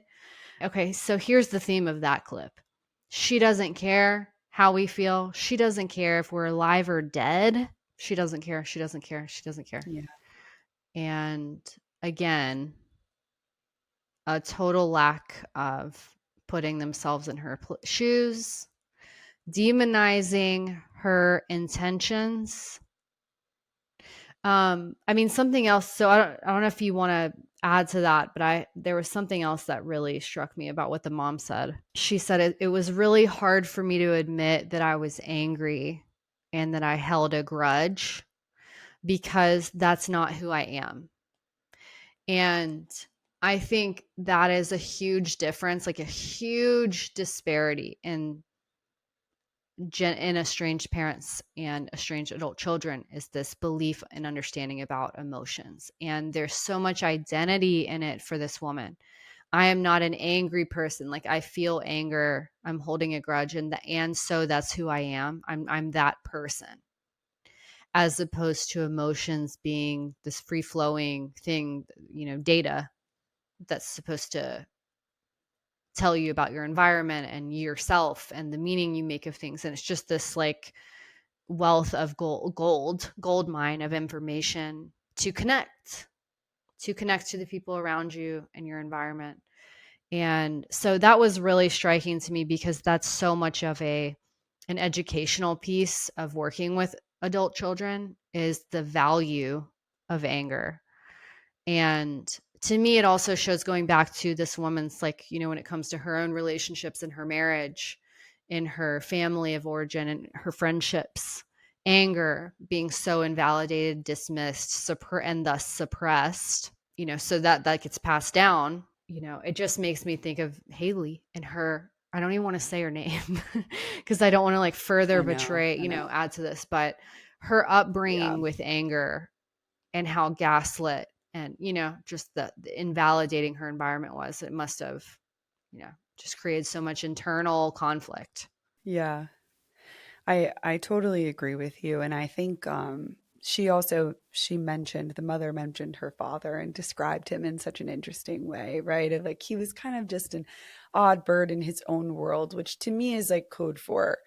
Okay. So here's the theme of that clip. She doesn't care how we feel. She doesn't care if we're alive or dead. She doesn't care. She doesn't care. She doesn't care. Yeah. And again, a total lack of putting themselves in her shoes, demonizing her intentions. I mean, something else. So I don't know if you want to add to that, but there was something else that really struck me about what the mom said. She said it was really hard for me to admit that I was angry and that I held a grudge because that's not who I am. And I think that is a huge difference, like a huge disparity in estranged parents and estranged adult children is this belief and understanding about emotions. And there's so much identity in it for this woman. I am not an angry person. Like I feel anger. I'm holding a grudge. And so that's who I am. I'm that person. As opposed to emotions being this free flowing thing, data that's supposed to tell you about your environment and yourself and the meaning you make of things. And it's just this like wealth of gold mine of information to connect to the people around you and your environment. And so that was really striking to me because that's so much of an educational piece of working with adult children is the value of anger. And to me, it also shows, going back to this woman's, like, when it comes to her own relationships in her marriage, in her family of origin, and her friendships, anger being so invalidated, dismissed, and thus suppressed, so that gets passed down. It just makes me think of Haley and her, I don't even want to say her name because I don't want to like further betray, add to this, but her upbringing with anger and how gaslit and, just the invalidating her environment was, it must have, just created so much internal conflict. Yeah. I totally agree with you. And I think the mother mentioned her father and described him in such an interesting way, right? Of like, he was kind of just an odd bird in his own world, which to me is like code for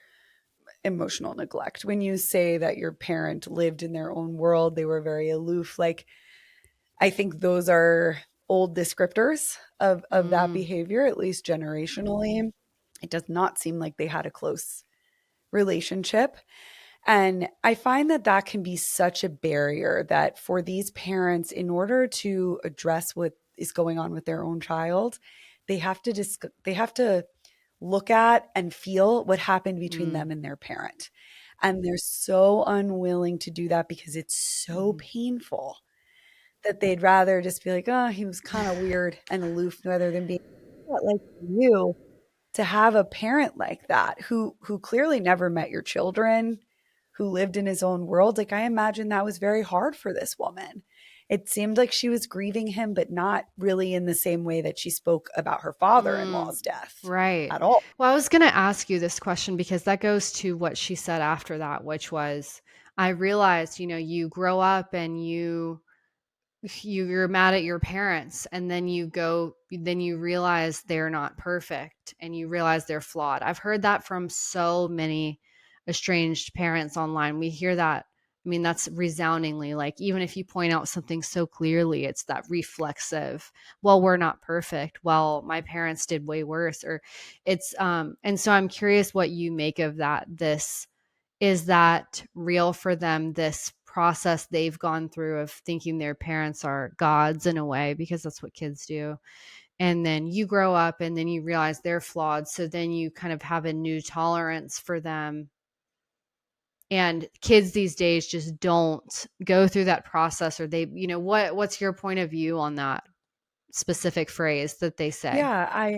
emotional neglect. When you say that your parent lived in their own world, they were very aloof. Like, I think those are old descriptors of that behavior, at least generationally. It does not seem like they had a close relationship. And I find that that can be such a barrier that for these parents, in order to address what is going on with their own child, they have to they have to look at and feel what happened between them and their parent. And they're so unwilling to do that because it's so painful that they'd rather just be like, oh, he was kind of weird and aloof, rather than being like you to have a parent like that who clearly never met your children, who lived in his own world. Like, I imagine that was very hard for this woman. It seemed like she was grieving him, but not really in the same way that she spoke about her father-in-law's death. Right. At all. Well, I was going to ask you this question because that goes to what she said after that, which was, I realized, you grow up and you're mad at your parents, and then you realize they're not perfect and you realize they're flawed. I've heard that from so many estranged parents online. We hear that. I mean, that's resoundingly, like, even if you point out something so clearly, it's that reflexive, well, we're not perfect. Well, my parents did way worse. Or it's, and so I'm curious what you make of that. Is that real for them, this process they've gone through of thinking their parents are gods in a way, because that's what kids do. And then you grow up and then you realize they're flawed. So then you kind of have a new tolerance for them. And kids these days just don't go through that process, or they, what's your point of view on that specific phrase that they say? Yeah,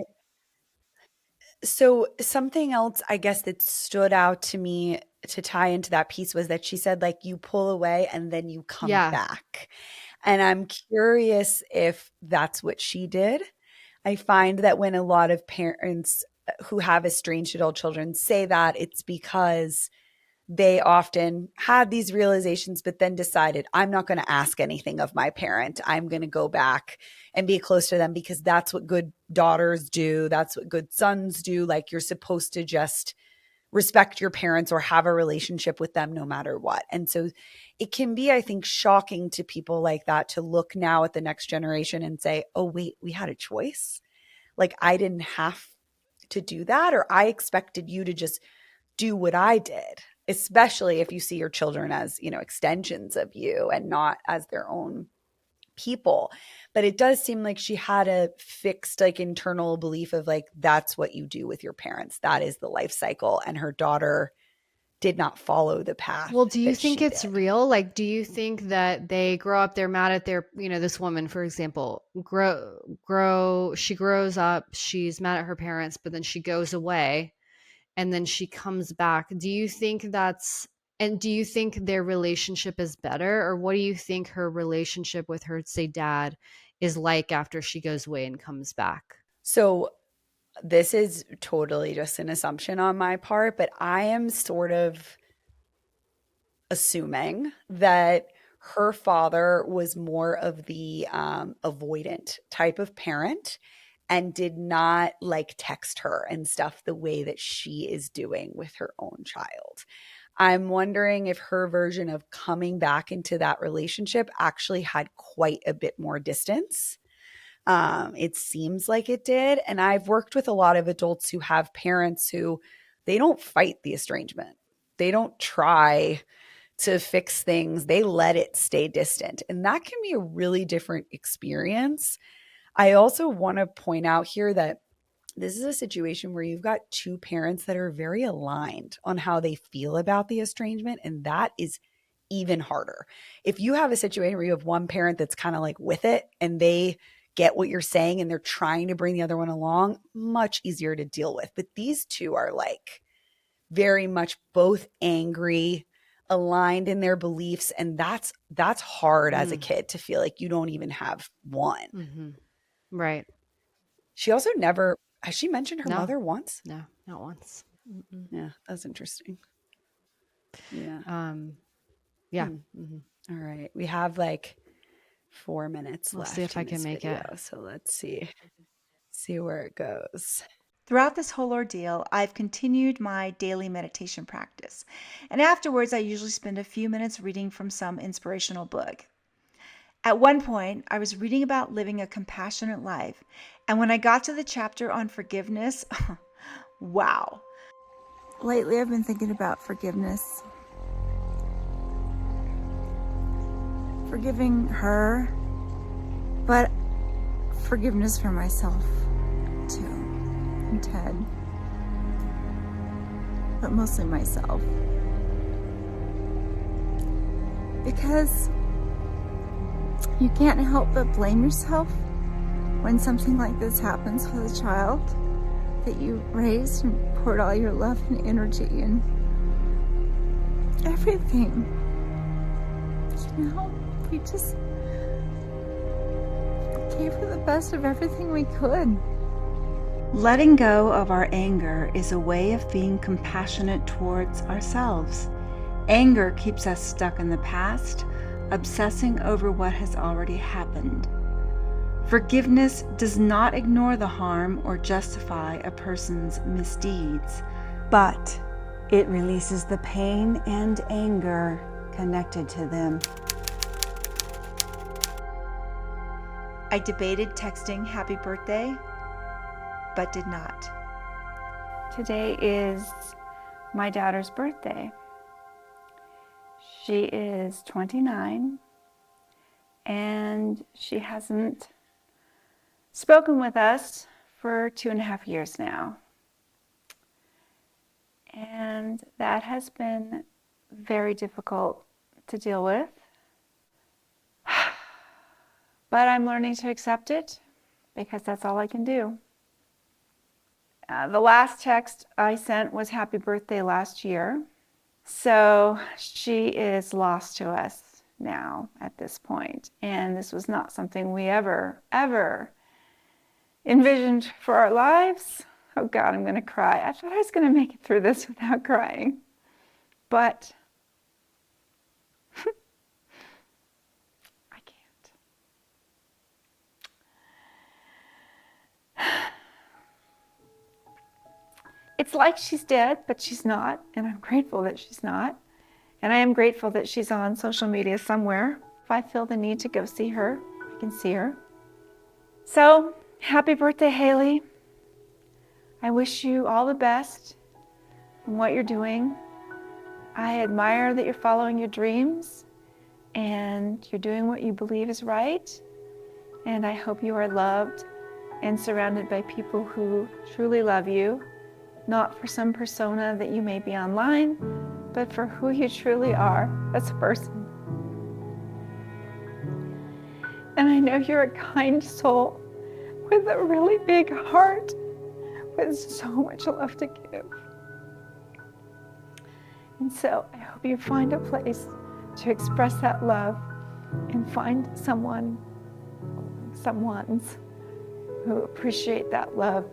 so something else, I guess, that stood out to me to tie into that piece was that she said, like, you pull away and then you come back. And I'm curious if that's what she did. I find that when a lot of parents who have estranged adult children say that, it's because they often had these realizations, but then decided, I'm not going to ask anything of my parent. I'm going to go back and be close to them because that's what good daughters do. That's what good sons do. Like, you're supposed to just respect your parents or have a relationship with them no matter what. And so it can be, I think, shocking to people like that to look now at the next generation and say, oh, wait, we had a choice. Like, I didn't have to do that, or I expected you to just do what I did. Especially if you see your children as, extensions of you and not as their own people. But it does seem like she had a fixed, like, internal belief of, like, that's what you do with your parents. That is the life cycle. And her daughter did not follow the path. Well, do you think it's real? Like, do you think that they grow up, they're mad at their, this woman, for example, she grows up, she's mad at her parents, but then she goes away. And then she comes back. Do you think do you think their relationship is better? Or what do you think her relationship with her, say, dad is like after she goes away and comes back? So this is totally just an assumption on my part, but I am sort of assuming that her father was more of the avoidant type of parent and did not, like, text her and stuff the way that she is doing with her own child. I'm wondering if her version of coming back into that relationship actually had quite a bit more distance. It seems like it did. And I've worked with a lot of adults who have parents who, they don't fight the estrangement. They don't try to fix things. They let it stay distant. And that can be a really different experience. I also want to point out here that this is a situation where you've got two parents that are very aligned on how they feel about the estrangement, and that is even harder. If you have a situation where you have one parent that's kind of like with it and they get what you're saying and they're trying to bring the other one along, much easier to deal with. But these two are, like, very much both angry, aligned in their beliefs, and that's hard as a kid to feel like you don't even have one. Mm-hmm. Right. She also has she mentioned her mother once? No, not once. Mm-mm. Yeah, that's interesting. Yeah. Yeah. Mm-hmm. All right. We have like 4 minutes left. See if I can make it. So let's see where it goes. Throughout this whole ordeal, I've continued my daily meditation practice. And afterwards, I usually spend a few minutes reading from some inspirational book. At one point, I was reading about living a compassionate life. And when I got to the chapter on forgiveness, wow. Lately, I've been thinking about forgiveness forgiving her, but forgiveness for myself too, and Ted, but mostly myself. Because you can't help but blame yourself when something like this happens with a child that you raised and poured all your love and energy and everything. You know, we just gave her the best of everything we could. Letting go of our anger is a way of being compassionate towards ourselves. Anger keeps us stuck in the past, obsessing over what has already happened. Forgiveness does not ignore the harm or justify a person's misdeeds, but it releases the pain and anger connected to them. I debated texting happy birthday, but did not. Today is my daughter's birthday. She is 29, and she hasn't spoken with us for 2.5 years now. And that has been very difficult to deal with. But I'm learning to accept it because that's all I can do. The last text I sent was happy birthday last year. So she is lost to us now at this point. And this was not something we ever envisioned for our lives. Oh God, I'm going to cry. I thought I was going to make it through this without crying. But I can't. It's like she's dead, but she's not. And I'm grateful that she's not. And I am grateful that she's on social media somewhere. If I feel the need to go see her, I can see her. So, happy birthday, Haley. I wish you all the best in what you're doing. I admire that you're following your dreams and you're doing what you believe is right. And I hope you are loved and surrounded by people who truly love you, not for some persona that you may be online, but for who you truly are as a person. And I know you're a kind soul with a really big heart, with so much love to give. And so I hope you find a place to express that love and find someone's who appreciate that love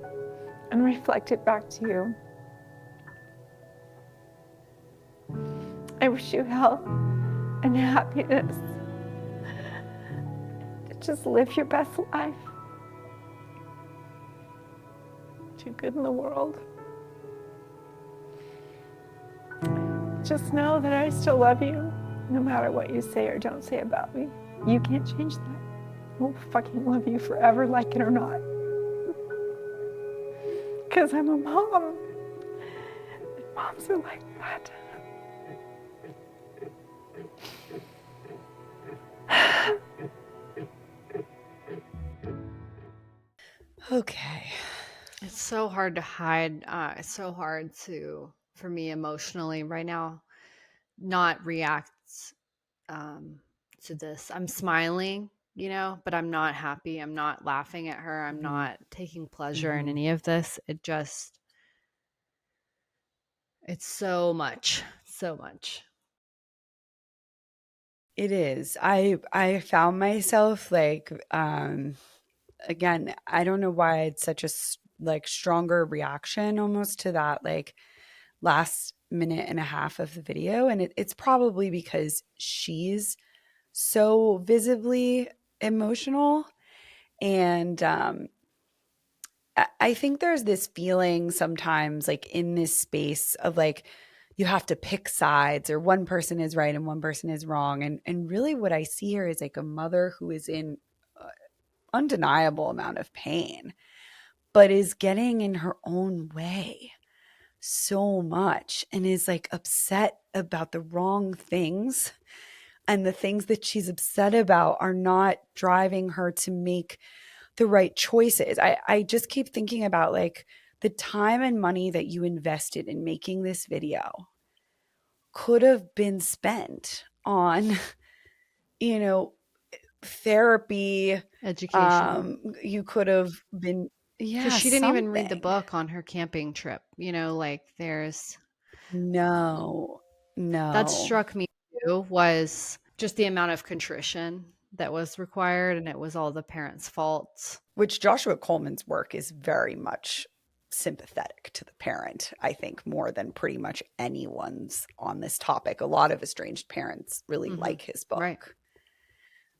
and reflect it back to you. I wish you health and happiness to just live your best life. Do good in the world. Just know that I still love you, no matter what you say or don't say about me. You can't change that. I will fucking love you forever, like it or not. Because I'm a mom. And moms are like that. Okay. It's so hard to hide. It's so hard for me emotionally right now, not react to this. I'm smiling, but I'm not happy. I'm not laughing at her. I'm not taking pleasure in any of this. It's so much, so much. It is. I found myself like, again, I don't know why it's such a stronger reaction almost to that like last minute and a half of the video. And it's probably because she's so visibly emotional. And I think there's this feeling sometimes like in this space of like, you have to pick sides or one person is right and one person is wrong. And really what I see here is like a mother who is in undeniable amount of pain, but is getting in her own way so much and is like upset about the wrong things. and the things that she's upset about are not driving her to make the right choices. I just keep thinking about like the time and money that you invested in making this video could have been spent on, you know, therapy. Education. You could have been, Because yeah, she didn't even read the something. book on her camping trip. Like there's No, that no. struck me too, was just the amount of contrition that was required, and it was all the parents' fault. Which Joshua Coleman's work is very much sympathetic to the parent, I think, more than pretty much anyone's on this topic. A lot of estranged parents really like his book. Right.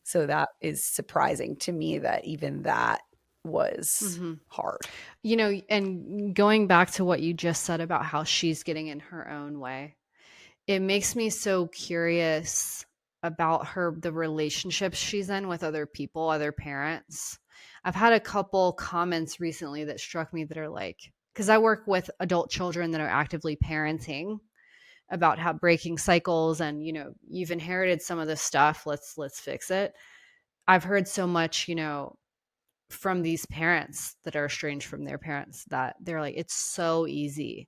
So that is surprising to me that even that was hard. And going back to what you just said about how she's getting in her own way, it makes me so curious about the relationships she's in with other people, other parents. I've had a couple comments recently that struck me that are like, because I work with adult children that are actively parenting, about how breaking cycles and, you've inherited some of this stuff. Let's fix it. I've heard so much, from these parents that are estranged from their parents, that they're like, it's so easy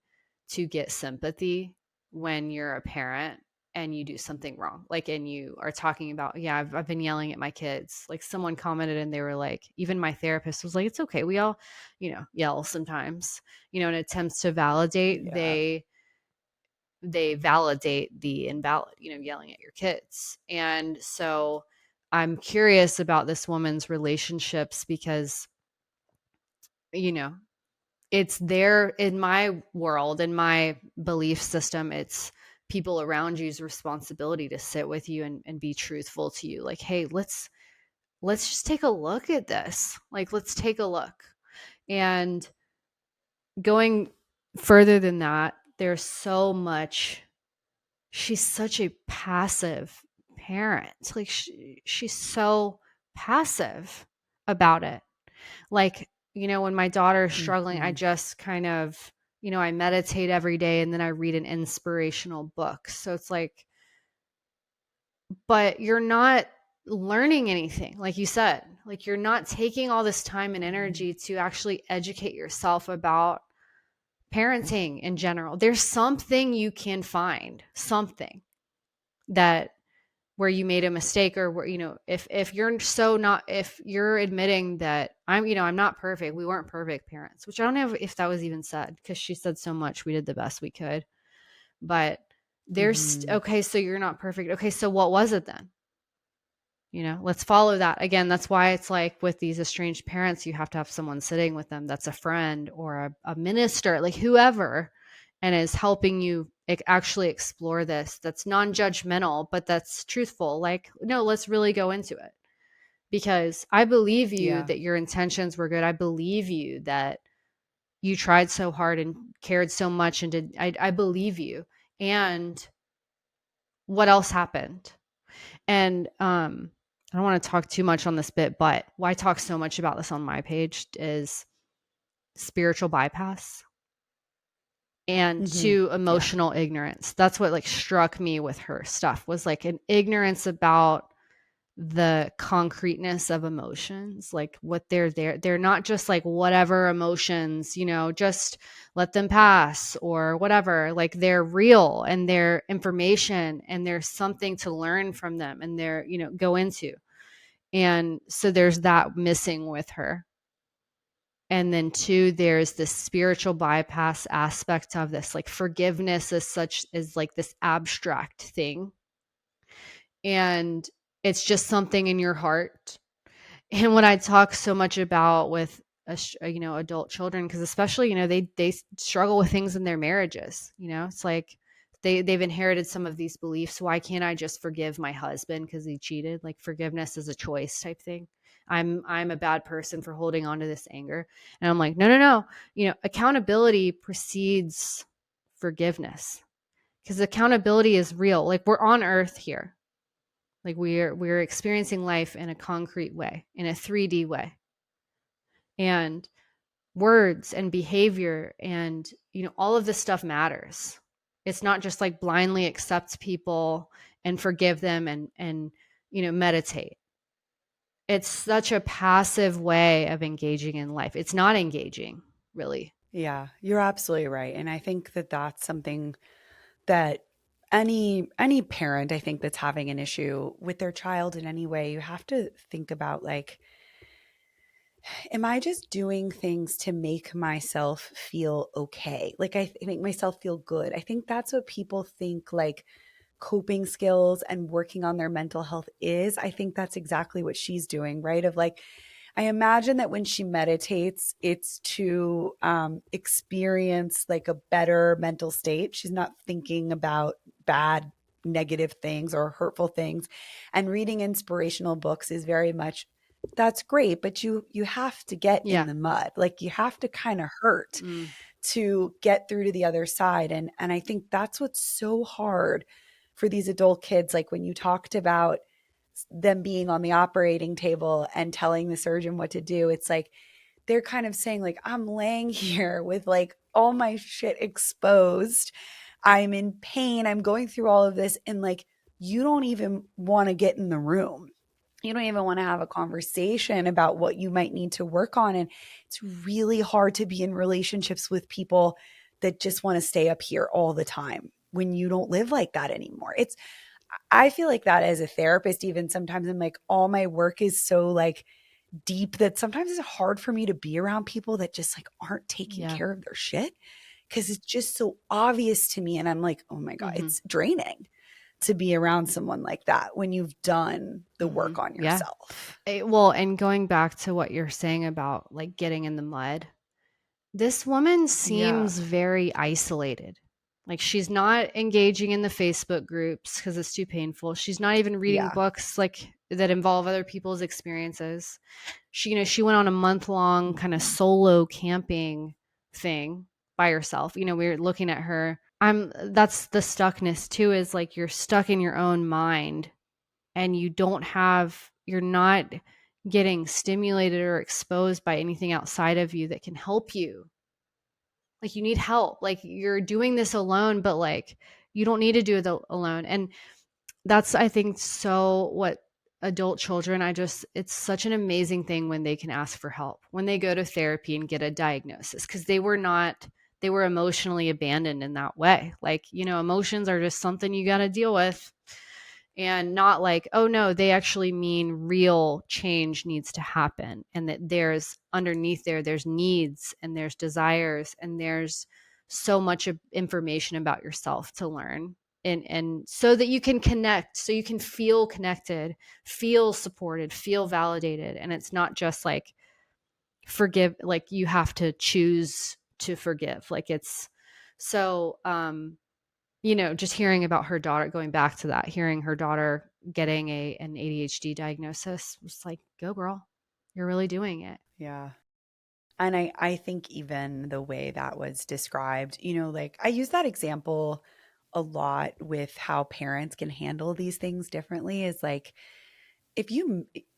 to get sympathy when you're a parent and you do something wrong. Like, and you are talking about, I've been yelling at my kids. Like someone commented and they were like, even my therapist was like, it's okay. We all, yell sometimes, in attempts to validate, Yeah. they validate the invalid, yelling at your kids. And so I'm curious about this woman's relationships because, it's there in my world, in my belief system, it's people around you's responsibility to sit with you and be truthful to you. Like, hey, let's just take a look at this. Like, let's take a look. And going further than that, there's so much. She's such a passive parent. Like she's so passive about it. Like, when my daughter's struggling, I just kind of, I meditate every day and then I read an inspirational book. So it's like, but you're not learning anything. Like you said, like you're not taking all this time and energy to actually educate yourself about parenting in general. There's something you can find, something that where you made a mistake, or where, if you're admitting that I'm not perfect. We weren't perfect parents, which I don't know if that was even said, because she said so much, we did the best we could, but there's okay, so you're not perfect. Okay, so what was it then? Let's follow that. Again, that's why it's like with these estranged parents, you have to have someone sitting with them that's a friend or a minister, like whoever, and is helping you actually explore this. That's non-judgmental, but that's truthful. Like, no, let's really go into it, because I believe you that your intentions were good. I believe you that you tried so hard and cared so much and did. I believe you. And what else happened? And I don't want to talk too much on this bit, but why I talk so much about this on my page is spiritual bypass and to emotional ignorance. That's what like struck me with her stuff, was like an ignorance about the concreteness of emotions, like what they're not just like whatever emotions, just let them pass or whatever. Like they're real and they're information and there's something to learn from them and they're, go into. And so there's that missing with her. And then two, there's this spiritual bypass aspect of this, like forgiveness is like this abstract thing. And it's just something in your heart. And what I talk so much about with, adult children, because especially, they struggle with things in their marriages. It's like they've inherited some of these beliefs. Why can't I just forgive my husband because he cheated? Like forgiveness is a choice type thing. I'm a bad person for holding on to this anger. And I'm like, no. Accountability precedes forgiveness, because accountability is real. Like we're on earth here. Like we're experiencing life in a concrete way, in a 3D way. And words and behavior and, all of this stuff matters. It's not just like blindly accept people and forgive them and meditate. It's such a passive way of engaging in life. It's not engaging, really. Yeah, you're absolutely right. And I think that that's something that any parent, I think, that's having an issue with their child in any way, you have to think about, like, am I just doing things to make myself feel okay? Like, I make myself feel good. I think that's what people think, like, coping skills and working on their mental health is. I think that's exactly what she's doing, right? Of like, I imagine that when she meditates, it's to experience like a better mental state. She's not thinking about bad, negative things or hurtful things. And reading inspirational books is very much, that's great, but you have to get Yeah. in the mud. Like, you have to kind of hurt Mm. to get through to the other side. And I think that's what's so hard for these adult kids. Like, when you talked about them being on the operating table and telling the surgeon what to do, it's like they're kind of saying, like, I'm laying here with like all my shit exposed. I'm in pain. I'm going through all of this. And like, you don't even want to get in the room. You don't even want to have a conversation about what you might need to work on. And it's really hard to be in relationships with people that just want to stay up here all the time when you don't live like that anymore. I feel like that as a therapist, even sometimes I'm like, all my work is so like deep that sometimes it's hard for me to be around people that just like aren't taking care of their shit, because it's just so obvious to me. And I'm like, oh my God, it's draining to be around someone like that when you've done the work on yourself. Well, and going back to what you're saying about like getting in the mud, this woman seems very isolated. Like, she's not engaging in the Facebook groups because it's too painful. She's not even reading books like that involve other people's experiences. She went on a month-long kind of solo camping thing by herself. We were looking at her. That's the stuckness too, is like you're stuck in your own mind and you're not getting stimulated or exposed by anything outside of you that can help you. Like, you need help. Like, you're doing this alone, but like, you don't need to do it alone. And that's, I think, so what adult children, it's such an amazing thing when they can ask for help, when they go to therapy and get a diagnosis, because they were emotionally abandoned in that way. Like, emotions are just something you got to deal with. And not like, oh no, they actually mean real change needs to happen. And that there's underneath there's needs and there's desires and there's so much information about yourself to learn. And so that you can connect, so you can feel connected, feel supported, feel validated. And it's not just like forgive, like you have to choose to forgive. Like, it's so, just hearing about her daughter, going back to that, hearing her daughter getting an ADHD diagnosis was like, go girl, you're really doing it. Yeah. And I think even the way that was described, like, I use that example a lot with how parents can handle these things differently, is like,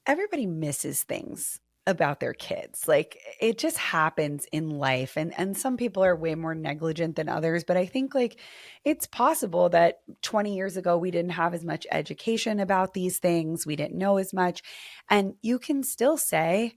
everybody misses things about their kids. Like, it just happens in life. And some people are way more negligent than others. But I think like it's possible that 20 years ago, we didn't have as much education about these things. We didn't know as much. And you can still say,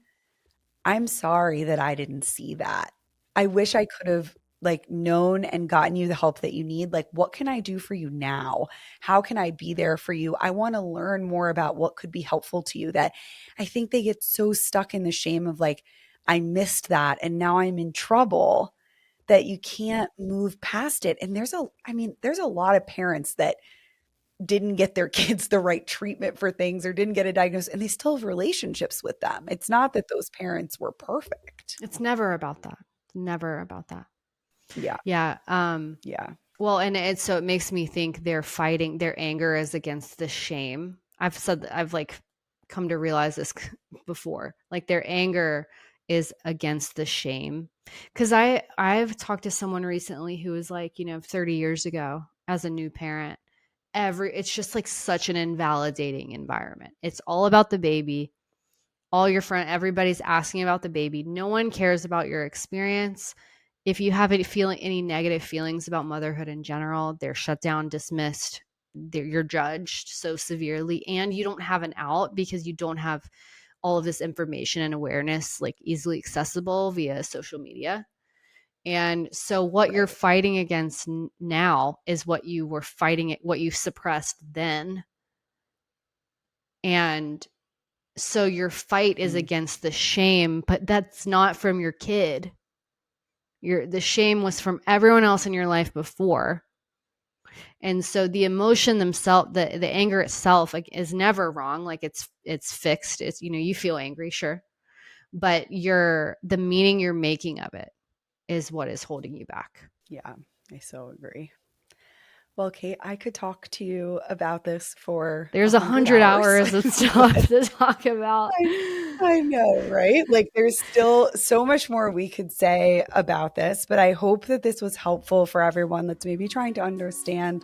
I'm sorry that I didn't see that. I wish I could have like known and gotten you the help that you need. Like, what can I do for you now? How can I be there for you? I want to learn more about what could be helpful to you. That I think they get so stuck in the shame of like, I missed that and now I'm in trouble, that you can't move past it. And there's a lot of parents that didn't get their kids the right treatment for things or didn't get a diagnosis, and they still have relationships with them. It's not that those parents were perfect. It's never about that. Never about that. Yeah. Yeah. Yeah. Well, and so it makes me think their anger is against the shame. I've like come to realize this before, like their anger is against the shame. Cause I've talked to someone recently who was like, 30 years ago as a new parent, it's just like such an invalidating environment. It's all about the baby. Everybody's asking about the baby. No one cares about your experience. If you have any negative feelings about motherhood in general, they're shut down, dismissed, you're judged so severely, and you don't have an out because you don't have all of this information and awareness like easily accessible via social media. And so what you're fighting against now is what you were fighting, what you suppressed then. And so your fight is against the shame, but that's not from your kid. The shame was from everyone else in your life before. And so the emotion themselves, the anger itself, like, is never wrong. Like it's fixed. It's, you feel angry, sure. But the meaning you're making of it is what is holding you back. Yeah, I so agree. Well, Kate, I could talk to you about this for there's 100 hours of stuff to talk about. I know, right? Like there's still so much more we could say about this, but I hope that this was helpful for everyone that's maybe trying to understand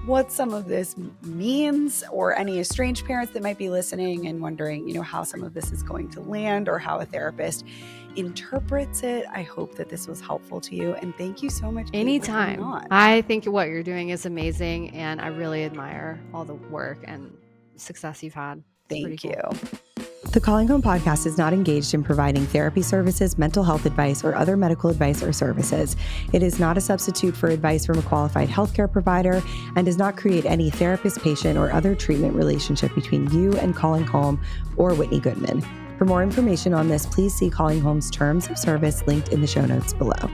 what some of this means, or any estranged parents that might be listening and wondering, how some of this is going to land or how a therapist interprets it. I hope that this was helpful to you, and thank you so much. Anytime. For coming on. I think what you're doing is amazing, and I really admire all the work and success you've had. Thank you. The Calling Home podcast is not engaged in providing therapy services, mental health advice, or other medical advice or services. It is not a substitute for advice from a qualified healthcare provider and does not create any therapist, patient, or other treatment relationship between you and Calling Home or Whitney Goodman. For more information on this, please see Calling Home's terms of service linked in the show notes below.